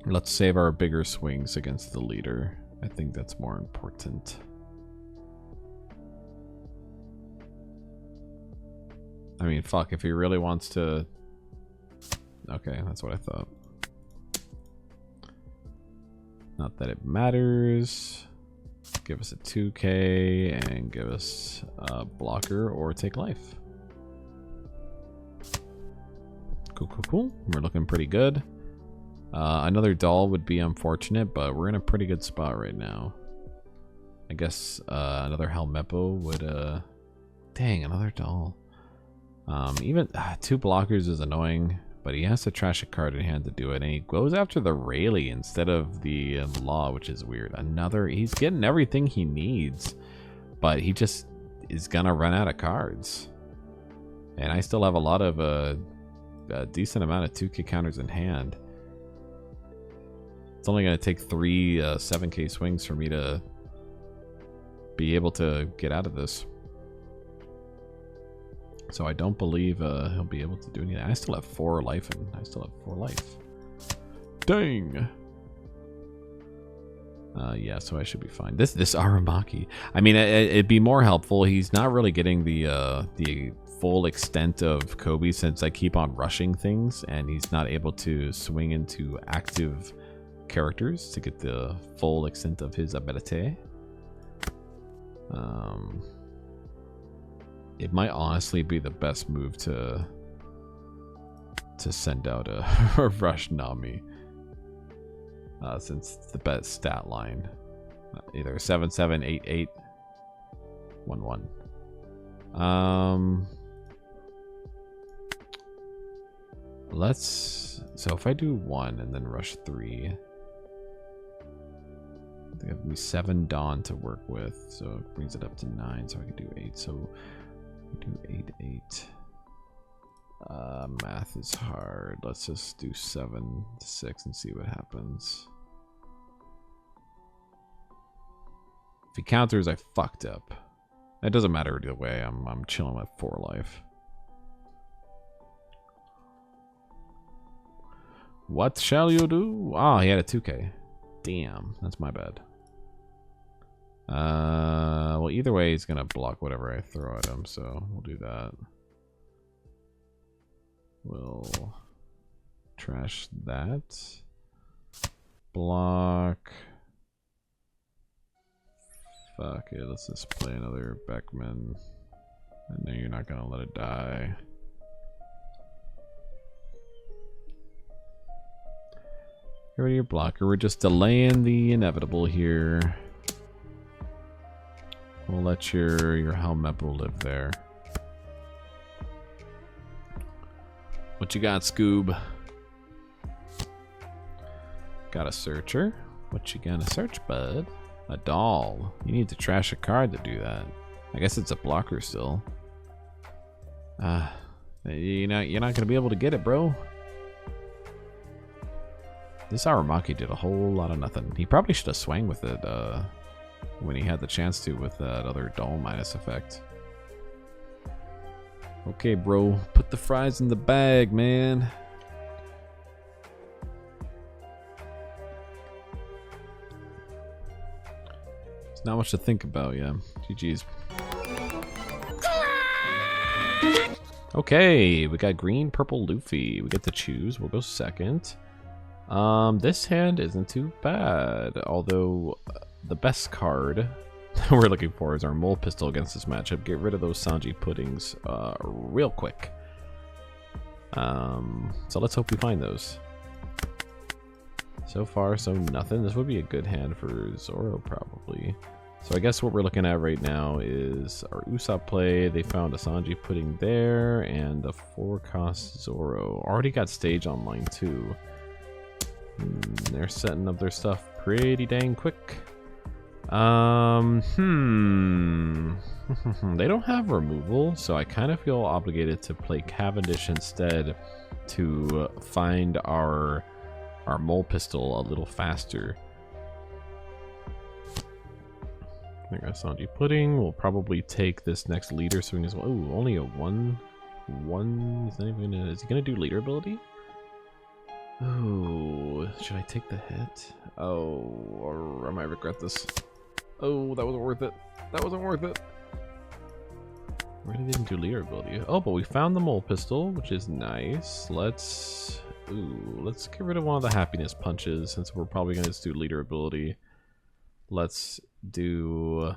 Let's save our bigger swings against the leader. I think that's more important. I mean, fuck, if he really wants to... Okay, that's what I thought. Not that it matters. Give us a 2K and give us a blocker or take life. Cool. We're looking pretty good. Another doll would be unfortunate, but we're in a pretty good spot right now. I guess another Helmeppo would dang, another doll. Even 2 blockers is annoying, but he has to trash a card in hand to do it, and he goes after the Rayleigh instead of the Law, which is weird. He's getting everything he needs, but he just is gonna run out of cards. And I still have a lot of a decent amount of 2K counters in hand. It's only gonna take 3 7K swings for me to be able to get out of this. So I don't believe he'll be able to do anything. I still have 4 life, and I still have 4 life. Dang. Yeah, so I should be fine. This Aramaki. I mean, it'd be more helpful. He's not really getting the full extent of Koby since I keep on rushing things, and he's not able to swing into active characters to get the full extent of his ability. It might honestly be the best move to send out a rush Nami, since it's the best stat line. Either 7/7, 8/8, 1/1. So if I do 1 and then rush 3, I think I have 7 Dawn to work with, so it brings it up to 9, so I can do 8. So we do 8/8. Math is hard. Let's just do 7/6 and see what happens. If he counters, I fucked up. It doesn't matter either way. I'm chilling with 4 life. What shall you do? Ah, he had a 2K. Damn, that's my bad. Well, either way, he's gonna block whatever I throw at him, so we'll do that. We'll trash that. Block. Fuck it, let's just play another Beckman. I know you're not gonna let it die. Get rid of your blocker. We're just delaying the inevitable here. We'll let your Helmeppo live there. What you got, Scoob? Got a searcher. What you gonna search, bud? A doll. You need to trash a card to do that. I guess it's a blocker still. You're not gonna be able to get it, bro. This Aramaki did a whole lot of nothing. He probably should have swung with it when he had the chance to with that other doll minus effect. Okay, bro. Put the fries in the bag, man. It's not much to think about, yeah. GG's. Okay, we got green, purple, Luffy. We get to choose. We'll go second. This hand isn't too bad, although the best card we're looking for is our mole pistol against this matchup. Get rid of those Sanji puddings real quick. So let's hope we find those. So far, so nothing. This would be a good hand for Zoro, probably. So I guess what we're looking at right now is our Usopp play. They found a Sanji pudding there, and a 4-cost Zoro. Already got stage online, too. They're setting up their stuff pretty dang quick. They don't have removal, so I kind of feel obligated to play Cavendish instead to find our mole pistol a little faster. I think Sanji pudding will probably take this next leader swing as well. Ooh, only a 1. He's not even gonna. Is he gonna do leader ability? Oh, should I take the hit? Oh, or I might regret this. Oh, that wasn't worth it. That wasn't worth it. Where did they even do leader ability? Oh, but we found the mole pistol, which is nice. Let's get rid of one of the happiness punches since we're probably gonna just do leader ability. Let's do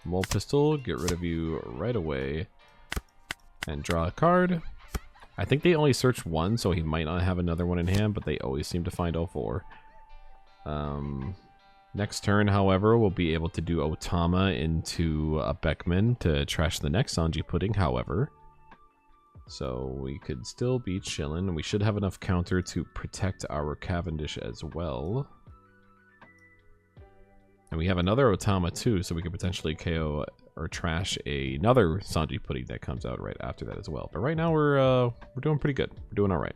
mole pistol, get rid of you right away, and draw a card. I think they only searched 1, so he might not have another one in hand, but they always seem to find all 4. Next turn, however, we'll be able to do Otama into a Beckman to trash the next Sanji Pudding, however. So we could still be chilling. We should have enough counter to protect our Cavendish as well. And we have another Otama too, so we could potentially KO or trash another Sanji Pudding that comes out right after that as well. But right now we're doing pretty good. We're doing all right.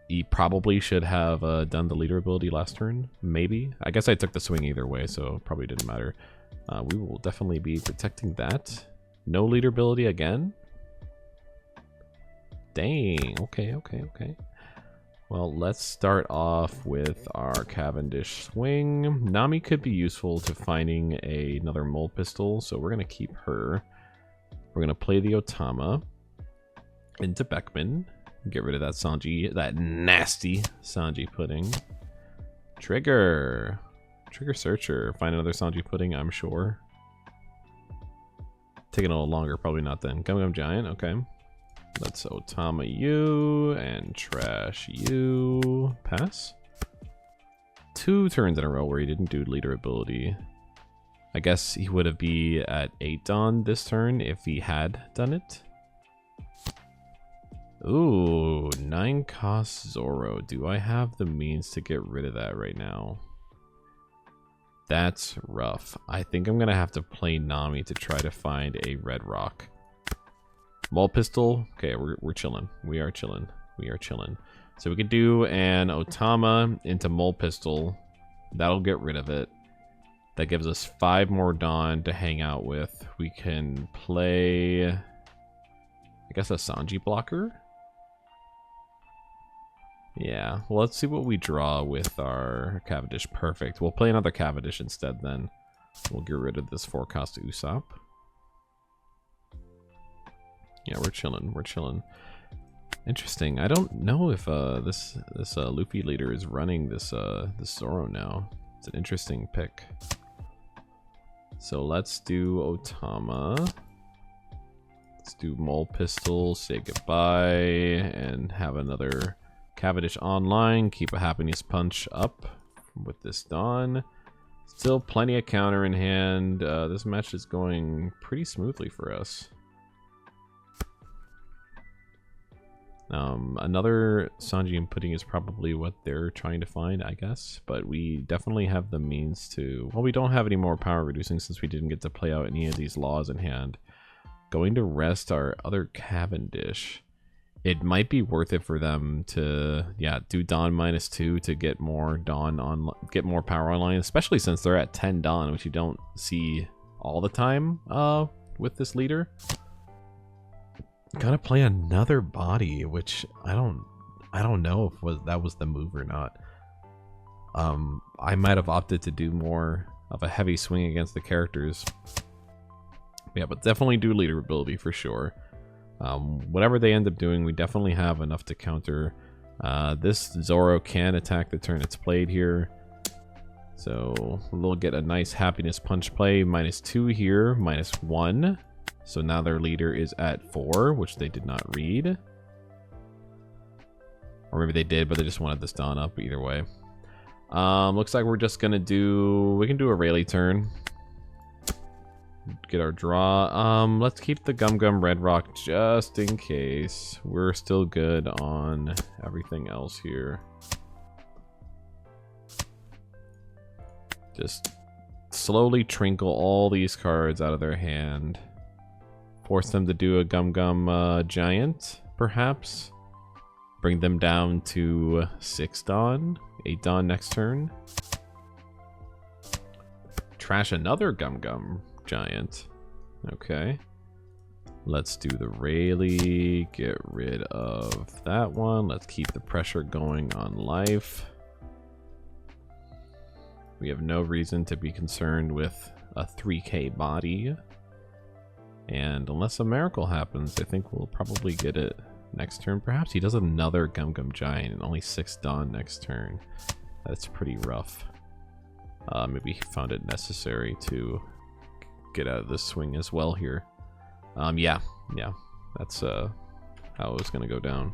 He probably should have done the leader ability last turn, maybe. I guess I took the swing either way, so it probably didn't matter. We will definitely be protecting that. No leader ability again. Dang. Okay. Well, let's start off with our Cavendish swing. Nami could be useful to finding another mole pistol, so we're going to keep her. We're going to play the Otama into Beckman. Get rid of that Sanji, that nasty Sanji Pudding. Trigger Searcher. Find another Sanji Pudding, I'm sure. Taking a little longer, probably not then. Gum Giant, okay. Let's Otama you and trash you. Pass. 2 turns in a row where he didn't do leader ability. I guess he would have been at 8 Dawn this turn if he had done it. Ooh, 9 cost Zoro. Do I have the means to get rid of that right now? That's rough. I think I'm gonna have to play Nami to try to find a red rock. Mole pistol. Okay, we're chilling. We are chilling. So we could do an Otama into mole pistol. That'll get rid of it. That gives us 5 more Dawn to hang out with. We can play, I guess, a Sanji blocker. Yeah, well, let's see what we draw with our Cavendish. Perfect. We'll play another Cavendish instead then. We'll get rid of this 4-cost Usopp. Yeah, we're chilling. Interesting. I don't know if this Luffy leader is running this Zoro now. It's an interesting pick. So let's do Otama. Let's do mole pistol, say goodbye, and have another Cavendish online. Keep a happiness punch up with this Dawn. Still plenty of counter in hand. This match is going pretty smoothly for us. Another Sanji and Pudding is probably what they're trying to find, I guess. But we definitely have the means to... Well, we don't have any more power reducing since we didn't get to play out any of these laws in hand. Going to rest our other Cavendish. It might be worth it for them to, yeah, do Dawn -2 to get more Dawn on, get more power online, especially since they're at 10 Dawn, which you don't see all the time with this leader. Gotta play another body, which I don't know if that was the move or not. I might have opted to do more of a heavy swing against the characters. Yeah, but definitely do leader ability for sure. Whatever they end up doing, we definitely have enough to counter. This Zoro can attack the turn it's played here. So we'll get a nice happiness punch play. -2 here, -1. So now their leader is at 4, which they did not read. Or maybe they did, but they just wanted this Dawn up either way. Looks like we're just gonna do... We can do a Rayleigh turn. Get our draw. Let's keep the Gum Red Rock just in case. We're still good on everything else here. Just slowly trinkle all these cards out of their hand. Force them to do a Gum Giant, perhaps. Bring them down to 6 Dawn. 8 Dawn next turn. Trash another Gum Giant. Okay. Let's do the Rayleigh. Get rid of that one. Let's keep the pressure going on life. We have no reason to be concerned with a 3K body. And unless a miracle happens, I think we'll probably get it next turn. Perhaps he does another Gum Giant and only 6 Dawn next turn. That's pretty rough. Maybe he found it necessary to get out of this swing as well here. Yeah, that's how it was gonna go down.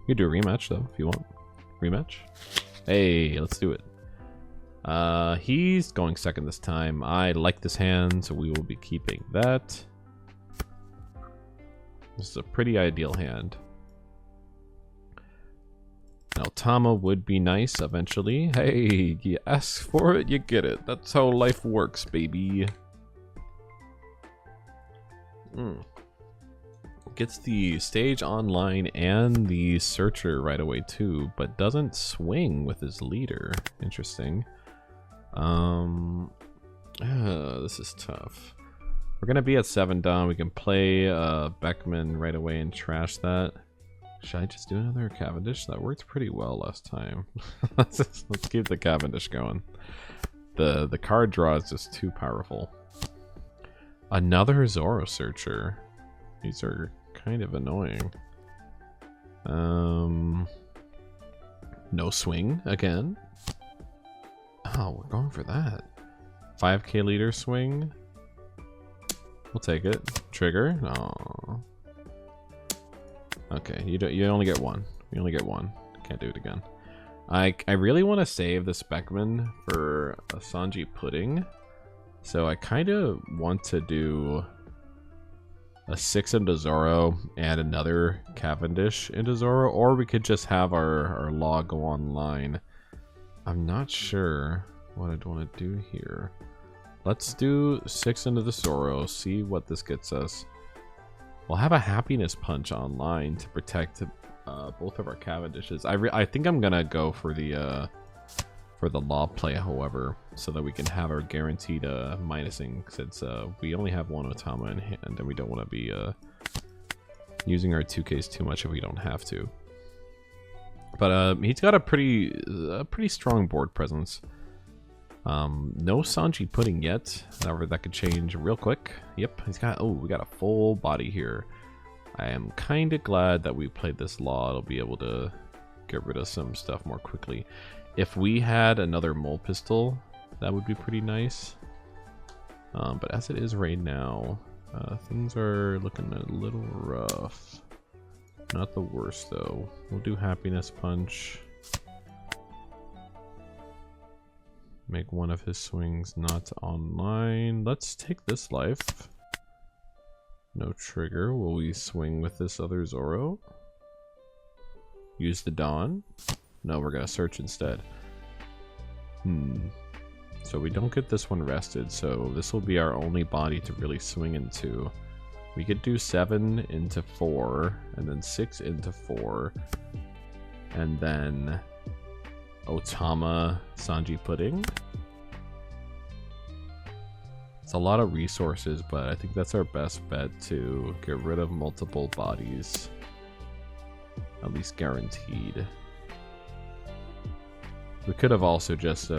You could do a rematch though if you want. Rematch? Hey, let's do it. He's going second this time. I like this hand, so we will be keeping that. This is a pretty ideal hand. Now, Tama would be nice eventually. Hey, you ask for it, you get it. That's how life works, baby. Gets the stage online and the searcher right away too, but doesn't swing with his leader. Interesting. This is tough. We're gonna be at 7 down. We can play Beckman right away and trash that. Should I just do another Cavendish? That worked pretty well last time. let's keep the Cavendish going. The card draw is just too powerful. Another Zoro searcher. These are kind of annoying. No swing again. Oh, we're going for that. 5k leader swing. We'll take it. Trigger. Oh. Okay, you only get one. You only get one. Can't do it again. I really want to save this Beckman for a Sanji Pudding. So I kind of want to do a 6 into Zoro and another Cavendish into Zoro, or we could just have our law go online. I'm not sure what I'd want to do here. Let's do 6 into the Zoro, see what this gets us. We'll have a happiness punch online to protect both of our Cavendishes. I think I'm gonna go for the law play, however, so that we can have our guaranteed minusing, since we only have one Otama in hand, and we don't want to be using our 2Ks too much if we don't have to. But he's got a pretty strong board presence. No Sanji Pudding yet. However, that could change real quick. Yep, he's got. Oh, we got a full body here. I am kind of glad that we played this law. It'll be able to get rid of some stuff more quickly. If we had another mole pistol, that would be pretty nice. But as it is right now, things are looking a little rough. Not the worst though. We'll do happiness punch. Make one of his swings not online. Let's take this life. No trigger. Will we swing with this other Zoro? Use the Dawn? No, we're gonna search instead. So we don't get this one rested, so this will be our only body to really swing into. We could do 7 into 4, and then 6 into 4, and then Otama Sanji Pudding. It's a lot of resources, but I think that's our best bet to get rid of multiple bodies. At least guaranteed. We could have also just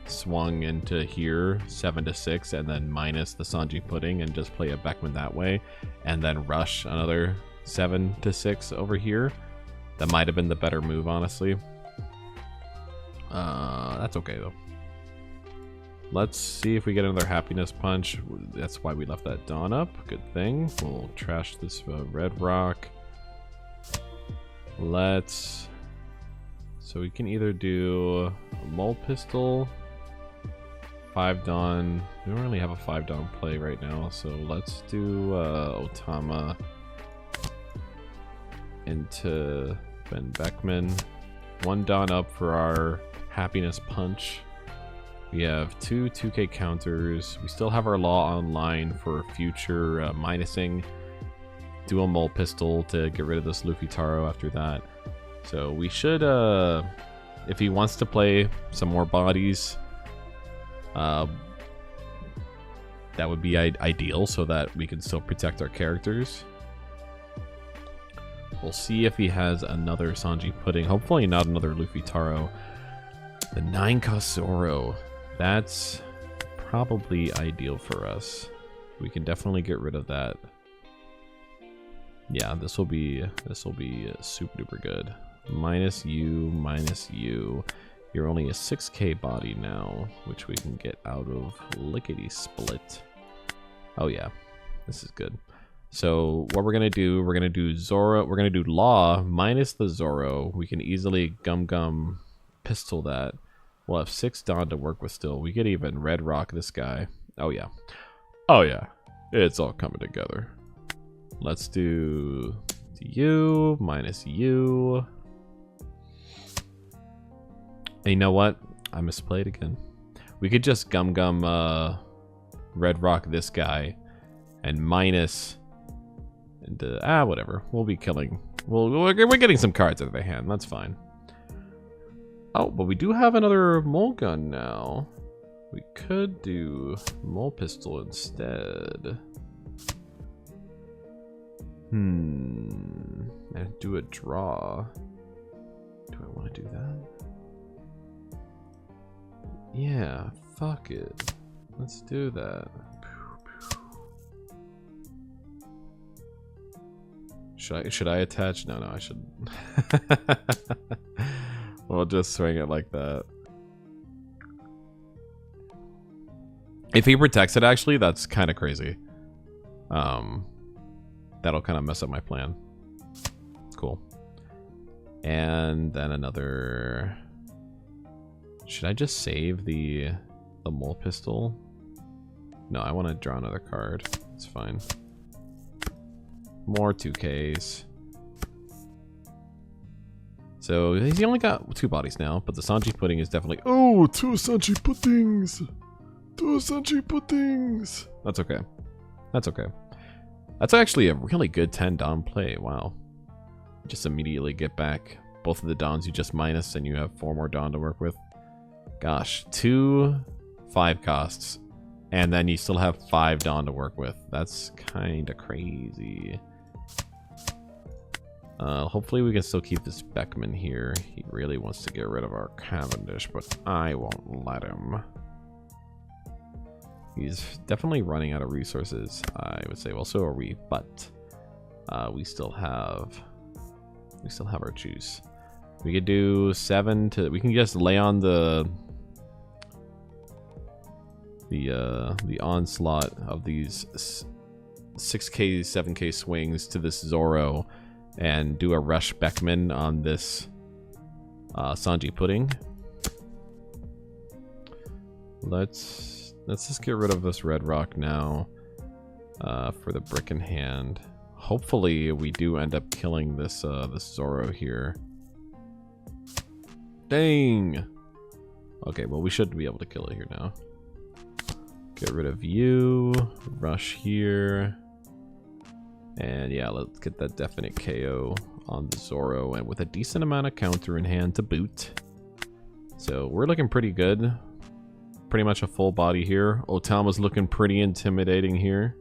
swung into here 7 to 6 and then minus the Sanji Pudding and just play a Beckman that way, and then rush another 7 to 6 over here. That might have been the better move, honestly. That's okay though. Let's see if we get another happiness punch. That's why we left that Dawn up. Good thing. We'll trash this red rock. So we can either do a mole pistol, 5 Dawn. We don't really have a 5 Dawn play right now, so let's do Otama into Ben Beckman. 1 Dawn up for our happiness punch. We have 2 2K counters. We still have our law online for future minusing. Do a mole pistol to get rid of this Luffy Taro after that. So we should, if he wants to play some more bodies, that would be ideal so that we can still protect our characters. We'll see if he has another Sanji Pudding. Hopefully not another Luffy Taro. The 9-cost Zoro. That's probably ideal for us. We can definitely get rid of that. Yeah, this will be super duper good. Minus you. You're only a 6k body now, which we can get out of lickety split. Oh yeah, this is good. So what we're gonna do Zoro. We're gonna do Law minus the Zoro. We can easily gum pistol that. We'll have 6 Dawn to work with still. We could even red rock this guy. Oh yeah. Oh yeah. It's all coming together. Let's do you minus you. And you know what? I misplayed again. We could just red rock this guy and minus and whatever. We'll be killing. We're getting some cards out of the hand. That's fine. Oh, but we do have another mole gun now. We could do mole pistol instead. And do a draw. Do I want to do that? Yeah, fuck it. Let's do that. Should I attach? No, I shouldn't. We'll just swing it like that. If he protects it, actually, that's kind of crazy. That'll kind of mess up my plan. Cool. And then another... Should I just save the mole pistol? No, I want to draw another card. It's fine. More 2Ks. So he's only got 2 bodies now, but the Sanji pudding is definitely... Oh, 2 Sanji puddings! 2 Sanji puddings! That's okay. That's okay. That's actually a really good 10 Dawn play. Wow. Just immediately get back both of the Dawns you just minus, and you have 4 more Dawn to work with. Gosh, 2 5 costs, and then you still have 5 Dawn to work with. That's kind of crazy. Hopefully we can still keep this Beckman here. He really wants to get rid of our Cavendish, but I won't let him. He's definitely running out of resources, I would say. Well, so are we, but we still have our juice. We could do 7 to... We can just lay on the onslaught of these 6K, 7K swings to this Zoro and do a rush Beckman on this Sanji pudding. Let's just get rid of this red rock now for the brick in hand. Hopefully we do end up killing this this Zoro here. Dang. Okay, well we should be able to kill it here now. Get rid of you. Rush here. And yeah, let's get that definite KO on the Zoro, and with a decent amount of counter in hand to boot. So we're looking pretty good. Pretty much a full body here. Otama's looking pretty intimidating here.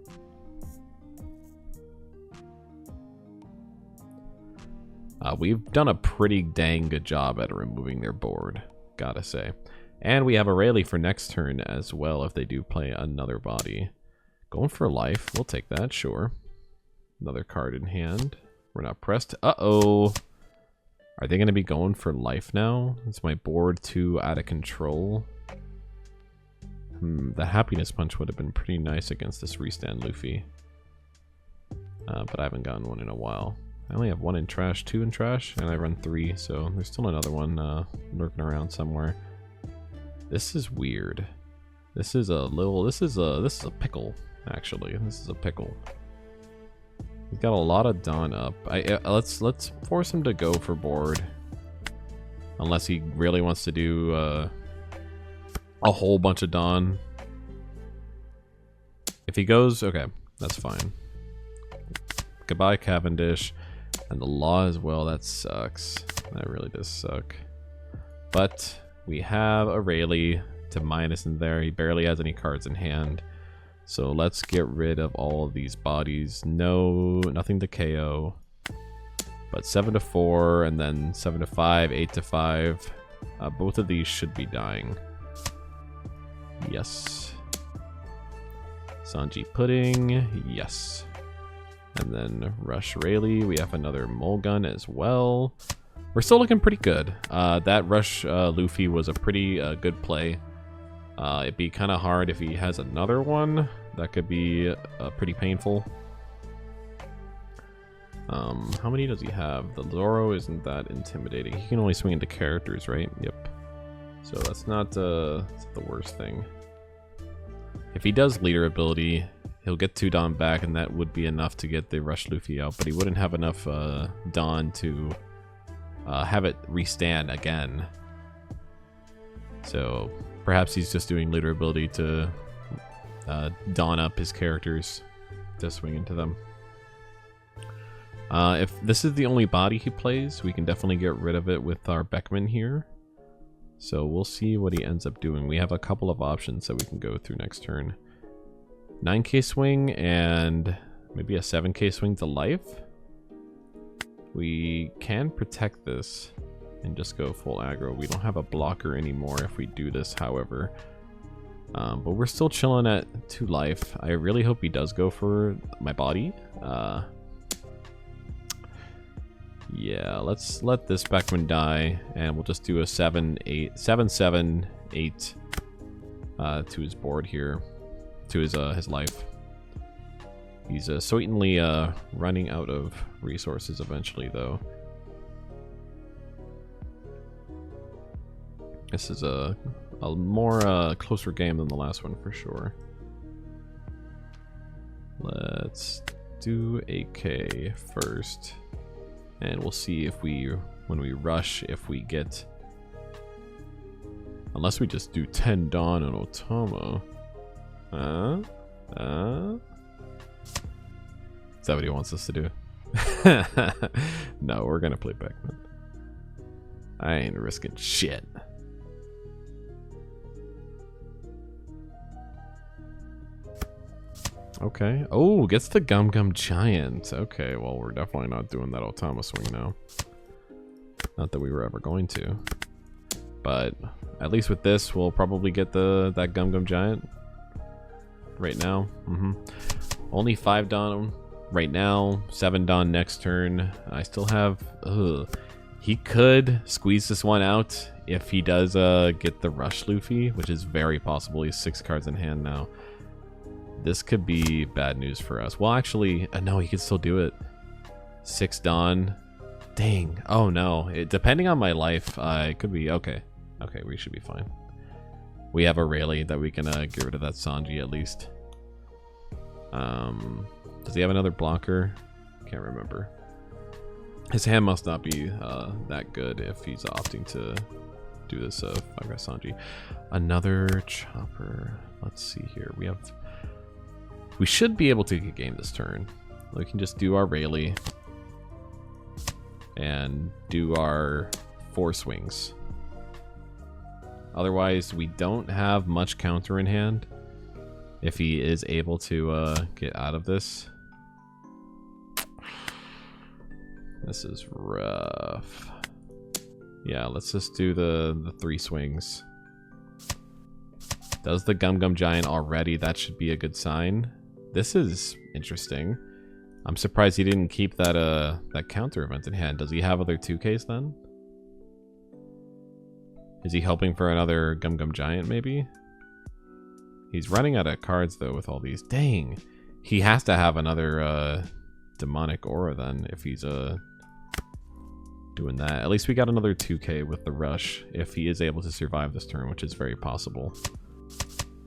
We've done a pretty dang good job at removing their board, gotta say. And we have a Rayleigh for next turn as well if they do play another body. Going for life, we'll take that, sure. Another card in hand. We're not pressed. Uh-oh. Are they going to be going for life now? Is my board too out of control? The happiness punch would have been pretty nice against this restand Luffy. But I haven't gotten one in a while. I only have 1 in trash, 2 in trash, and I run 3, so there's still another one lurking around somewhere. This is weird. This is a pickle, actually. This is a pickle. He's got a lot of Dawn up. Let's force him to go for board. Unless he really wants to do a whole bunch of Dawn. If he goes, okay, that's fine. Goodbye, Cavendish. And the law as well, that sucks. That really does suck. But we have a Rayleigh to minus in there. He barely has any cards in hand. So let's get rid of all of these bodies. No, nothing to KO. But 7 to 4, and then 7 to 5, 8 to 5. Both of these should be dying. Yes. Sanji pudding, yes. And then rush Rayleigh. We have another mole gun as well. We're still looking pretty good. That rush Luffy was a pretty good play. It'd be kind of hard if he has another one. That could be pretty painful. How many does he have? The Zoro isn't that intimidating. He can only swing into characters, right? Yep. So that's not the worst thing. If he does leader ability, he'll get 2 Dawn back, and that would be enough to get the Rush Luffy out, but he wouldn't have enough Dawn to have it restand again. So perhaps he's just doing leader ability to Dawn up his characters to swing into them. If this is the only body he plays, we can definitely get rid of it with our Beckman here. So we'll see what he ends up doing. We have a couple of options that we can go through next turn. 9k swing and maybe a 7k swing to life. We can protect this and just go full aggro. We don't have a blocker anymore if we do this, however. But we're still chilling at 2 life. I really hope he does go for my body. Yeah, let's let this Beckman die, and we'll just do a 7-7-8 to his board here, to his life. He's certainly running out of resources eventually, though. This is a more closer game than the last one for sure. Let's do 8k first. And we'll see if when we rush, if we get... Unless we just do 10 Dawn and Otama. Is that what he wants us to do? No, we're gonna play Beckman. I ain't risking shit. Okay. Oh, gets the Gum Gum Giant. Okay, well, we're definitely not doing that Otama swing now. Not that we were ever going to. But at least with this, we'll probably get that Gum Gum Giant right now. Only 5 Dawn right now, 7 Dawn next turn. I still have... He could squeeze this one out if he does get the Rush Luffy, which is very possible. He has 6 cards in hand now. This could be bad news for us. Well, actually, no, he could still do it. 6 Dawn. Dang. Oh, no. Depending on my life, it could be... Okay. Okay, we should be fine. We have a Rayleigh that we can get rid of that Sanji at least. Does he have another blocker? Can't remember. His hand must not be that good if he's opting to do this 5-guy Sanji. Another chopper. Let's see here. We should be able to get game this turn. We can just do our Rayleigh and do our 4 swings. Otherwise, we don't have much counter in hand if he is able to get out of this. This is rough. Yeah, let's just do the 3 swings. Does the Gum Gum Giant already? That should be a good sign. This is interesting. I'm surprised he didn't keep that counter event in hand. Does he have other 2Ks then? Is he hoping for another Gum Gum Giant maybe? He's running out of cards though with all these. Dang. He has to have another demonic aura then if he's doing that. At least we got another 2K with the rush if he is able to survive this turn, which is very possible.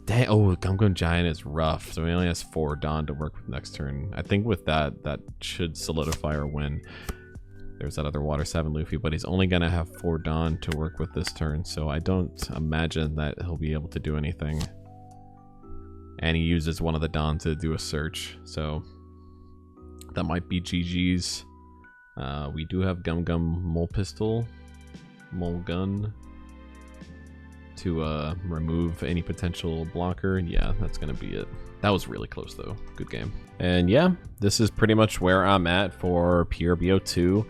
Dang, oh, Gum Gum Giant is rough, so he only has 4 Dawn to work with next turn. I think with that should solidify our win. There's that other Water 7 Luffy, but he's only gonna have 4 Dawn to work with this turn, so I don't imagine that he'll be able to do anything. And he uses one of the Dawn to do a search, so that might be GG's. We do have Gum Gum Mole Pistol, Mole Gun, to remove any potential blocker. Yeah, that's gonna be it. That was really close though. Good game. And yeah, this is pretty much where I'm at for PRB02.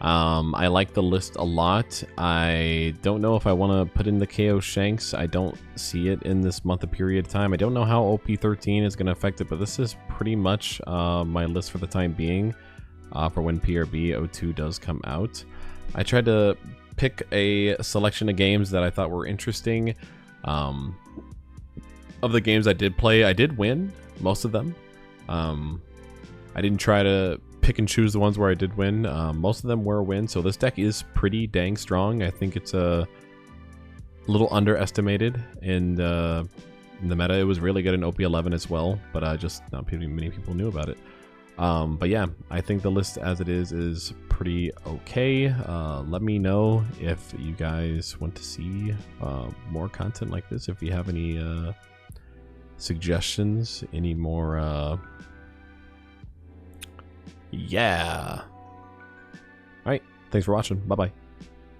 I like the list a lot. I don't know if I want to put in the KO Shanks. I don't see it in this month of period time. I don't know how OP13 is going to affect it, but this is pretty much my list for the time being for when PRB02 does come out. I tried to pick a selection of games that I thought were interesting. Of the games I did play, I did win most of them. I didn't try to pick and choose the ones where I did win. Most of them were a win, so this deck is pretty dang strong. I think it's a little underestimated in the meta. It was really good in OP11 as well, but just not many people knew about it. But yeah, I think the list as it is pretty okay. Let me know if you guys want to see more content like this. If you have any suggestions, any more yeah. All right, thanks for watching. Bye bye.